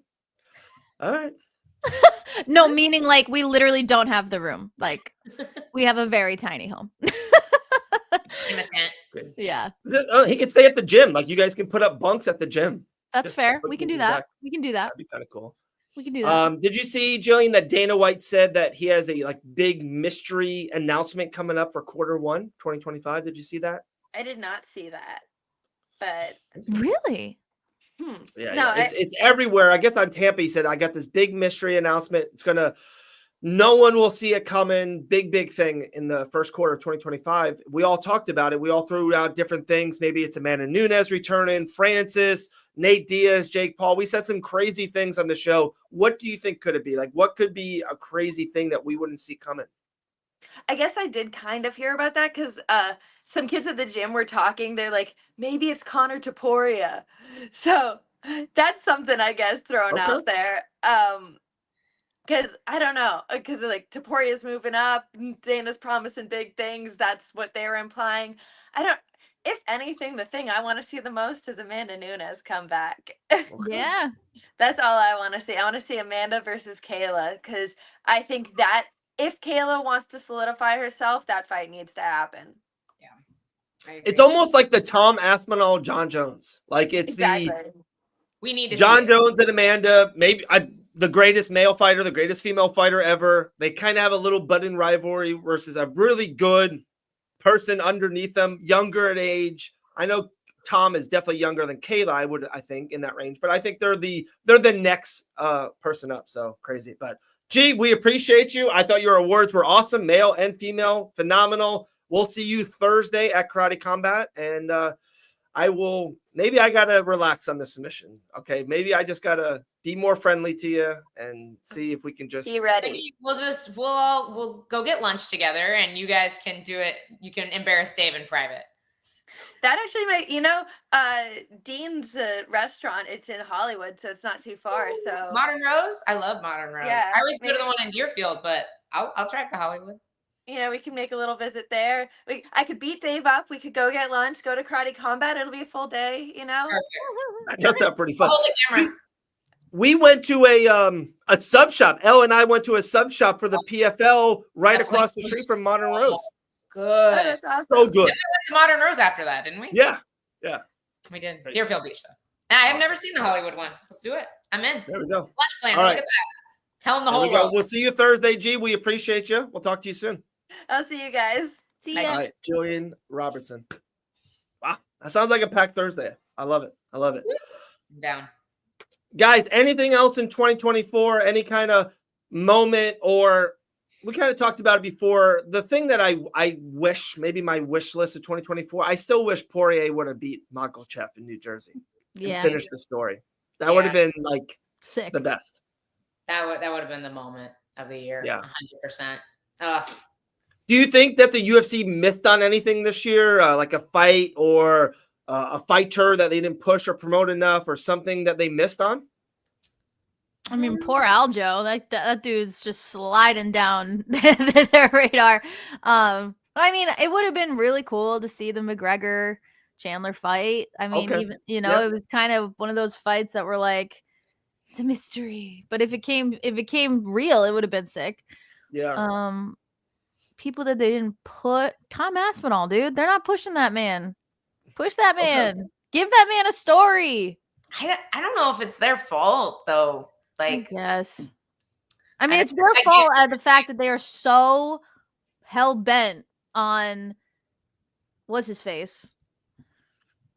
All right. No, meaning like we literally don't have the room. Like we have a very tiny home. In a tent. Yeah. He can stay at the gym. Like you guys can put up bunks at the gym. That's Just fair. put We can these do in that. back. We can do that. That'd be kind of cool. We can do that. Did you see, Jillian, that Dana White said that he has a like big mystery announcement coming up for Q1 2025? Did you see that? I did not see that. But Really? Yeah, No, it's everywhere. I guess on Tampa, he said, I got this big mystery announcement. No one will see it coming. Big thing in the first quarter of 2025. We all talked about it. We all threw out different things. Maybe it's Amanda Nunes returning, Francis, Nate Diaz, Jake Paul. We said some crazy things on the show. What do you think could it be? Like, what could be a crazy thing that we wouldn't see coming? I guess I did kind of hear about that because some kids at the gym were talking. They're like, maybe it's Connor Taporia. So that's something I guess thrown out there. Because I don't know. Because like Taporia's moving up, Dana's promising big things. That's what they were implying. If anything, the thing I want to see the most is Amanda Nunes come back. Yeah. That's all I want to see. I want to see Amanda versus Kayla because I think that if Kayla wants to solidify herself, that fight needs to happen. It's almost like the Tom Aspinall, John Jones. Like it's we need to John see Jones and Amanda, maybe the greatest male fighter, the greatest female fighter ever. They kind of have a little budding rivalry versus a really good person underneath them, younger in age. I know Tom is definitely younger than Kayla, I think in that range, but I think they're the next person up. So crazy. But G, we appreciate you. I thought your awards were awesome, male and female, phenomenal. We'll see you Thursday at Karate Combat, and maybe I gotta relax on the submission. Okay, maybe I just gotta be more friendly to you and see if we can just be ready. We'll go get lunch together, and you guys can do it. You can embarrass Dave in private. That actually might, Dean's restaurant. It's in Hollywood, so it's not too far. So Modern Rose, I love Modern Rose. Yeah, I always go to the one in Deerfield, but I'll track to Hollywood. We can make a little visit there. I could beat Dave up. We could go get lunch, go to Karate Combat. It'll be a full day, Perfect. Just that pretty fun. Hold the camera. We went to a sub shop. Elle and I went to a sub shop for the PFL right across the street from Modern Rose. Good. Oh, that's awesome. So good. We went to Modern Rose after that, didn't we? Yeah. We did. Deerfield Beach, though. And I have never seen the Hollywood one. Let's do it. I'm in. There we go. Lunch plans. All right. Look at that. Tell them the There whole we go. world. We'll see you Thursday, G. We appreciate you. We'll talk to you soon. I'll see you guys. See Nice. ya. All right, Jillian Robertson. Wow, that sounds like a packed Thursday. I love it. I'm down. Guys, anything else in 2024? Any kind of moment, or we kind of talked about it before. The thing that I wish, maybe my wish list of 2024, I still wish Poirier would have beat Makhachev in New Jersey and Yeah. finished the story. That would have been like Sick. the best. That would have been the moment of the year. Yeah. 100%. Do you think that the UFC missed on anything this year, like a fight or a fighter that they didn't push or promote enough, or something that they missed on? I mean, poor Aljo. Like that dude's just sliding down their radar. I mean, it would have been really cool to see the McGregor Chandler fight. I mean, Okay. even Yeah. it was kind of one of those fights that were like, it's a mystery. But if it came real, it would have been sick. Yeah. People that they didn't put Tom Aspinall, dude. They're not pushing that man. Push that man. Give that man a story. I don't know if it's their fault, though. Like, Yes. I mean, I- it's their I fault at the fact that they are so hell bent on what's his face?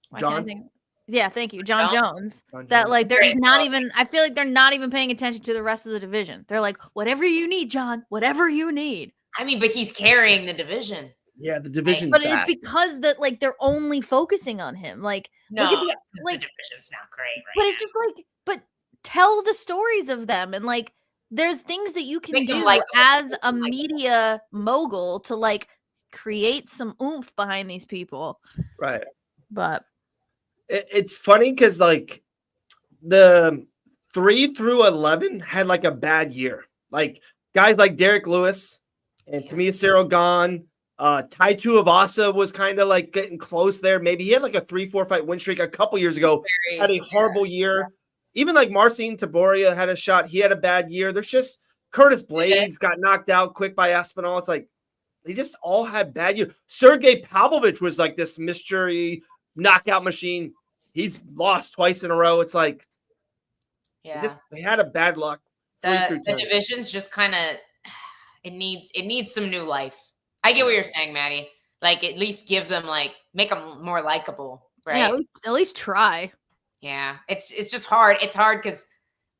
Why can't I John? think- Yeah, thank you, John John? Jones. John That Jones. like they're Great just not stuff. even. I feel like they're not even paying attention to the rest of the division. They're like, whatever you need, John. Whatever you need. I mean, but he's carrying the division. Yeah, the division. But it's because that like they're only focusing on him. Like, No, look at the, the like, division's not great right but it's just like, but tell the stories of them and like. There's things that you can Make them do likable. as Make a them likable. media mogul to like create some oomph behind these people. right. But It's funny because like the 3 through 11 had like a bad year. Like guys like Derek Lewis and Tamiya Cyril gone. Tai Tuivasa was kind of like getting close there. Maybe he had like a 3-4 fight win streak a couple years ago. Very- Had a horrible year. Even like Marcin Taboria had a shot. He had a bad year. There's just Curtis Blades got knocked out quick by Aspinall. It's like they just all had bad year. Sergey Pavlovich was like this mystery knockout machine. He's lost twice in a row. It's like Yeah. they had a bad luck. 3 through The 10. division's just kind of it needs some new life. I get what you're saying, Maddie. Like at least give them make them more likable, right? yeah, at least try. Yeah, it's just hard. It's hard because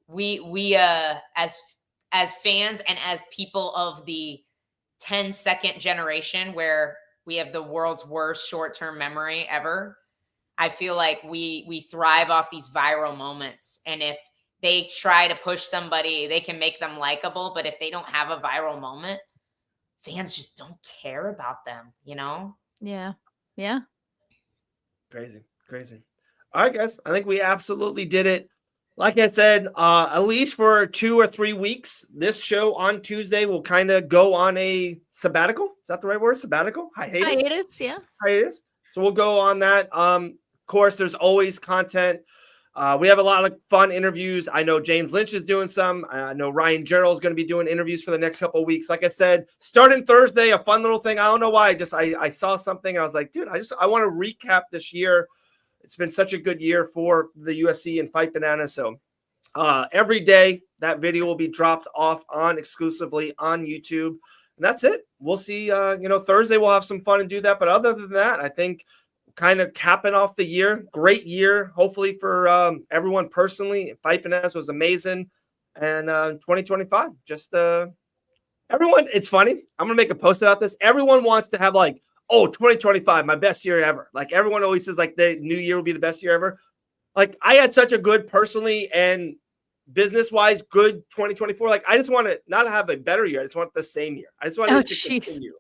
we as fans and as people of the 10-second generation where we have the world's worst short-term memory ever. I feel like we thrive off these viral moments, and if they try to push somebody, they can make them likable. But if they don't have a viral moment, fans just don't care about them. Yeah. Crazy. All right, guys. I think we absolutely did it. Like I said, at least for 2 or 3 weeks, this show on Tuesday will kind of go on a sabbatical. Is that the right word? Sabbatical? Hiatus? Hiatus, yeah. Hiatus. So we'll go on that. Of course, there's always content. We have a lot of fun interviews. I know James Lynch is doing some. I know Ryan Gerald is going to be doing interviews for the next couple of weeks. Like I said, starting Thursday, a fun little thing. I don't know why. I saw something. And I was like, dude, I want to recap this year. It's been such a good year for the UFC and Fight Banana. So every day that video will be dropped off exclusively on YouTube. And that's it. We'll see. Thursday we'll have some fun and do that. But other than that, I think kind of capping off the year. Great year, hopefully for everyone personally. Fight Bananas was amazing. And 2025, just everyone, it's funny. I'm going to make a post about this. Everyone wants to have 2025, my best year ever. Like everyone always says the new year will be the best year ever. Like I had such a good personally and business-wise good 2024. Like I just want to not have a better year. I just want the same year. I just want it to continue.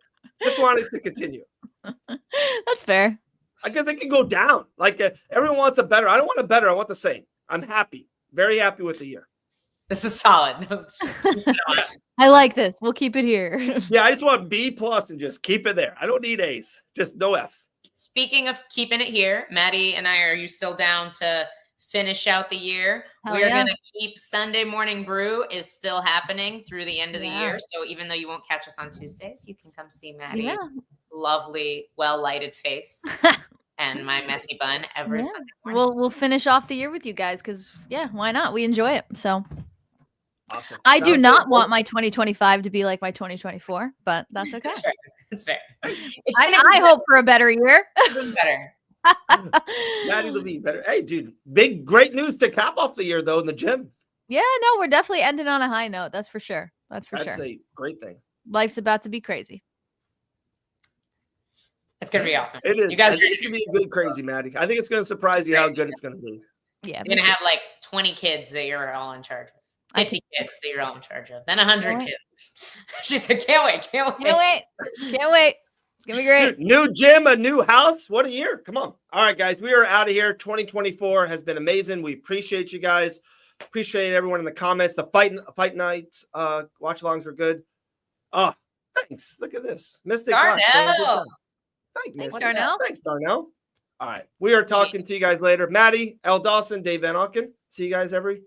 Just want it to continue. That's fair. I guess it can go down. Everyone wants a better. I don't want a better. I want the same. I'm happy. Very happy with the year. This is solid. No, I like this. We'll keep it here. Yeah, I just want B+ and just keep it there. I don't need A's. Just no F's. Speaking of keeping it here, Maddie and I, are you still down to finish out the year? Hell We're yeah. going to keep Sunday Morning Brew is still happening through the end of the year. So even though you won't catch us on Tuesdays, you can come see Maddie's lovely, well-lighted face and my messy bun every Sunday morning. We'll finish off the year with you guys because, why not? We enjoy it. So awesome. I do not want my 2025 to be like my 2024, but that's okay. That's fair. I hope for a better year. Even better. Maddie Levine better. Hey, dude, great news to cap off the year, though, in the gym. Yeah, no, we're definitely ending on a high note. That's for sure. That's a great thing. Life's about to be crazy. It's going to be awesome. It is. You guys it's going to be a good crazy, Maddie. I think it's going to surprise you how good it's going to be. Yeah. You're going to have 20 kids that you're all in charge of. 50 kids that you're all in charge of. Then 100 kids. She said, can't wait. Can't wait. It's going to be great. New gym, a new house. What a year. Come on. All right, guys. We are out of here. 2024 has been amazing. We appreciate you guys. Appreciate everyone in the comments. The fight nights, watch alongs were good. Oh, thanks. Look at this. Mystic Black. Thanks, Darnell. Thanks, Darnell. All right. We are talking to you guys later. Maddie, L. Dawson, Dave Van Auken. See everyone.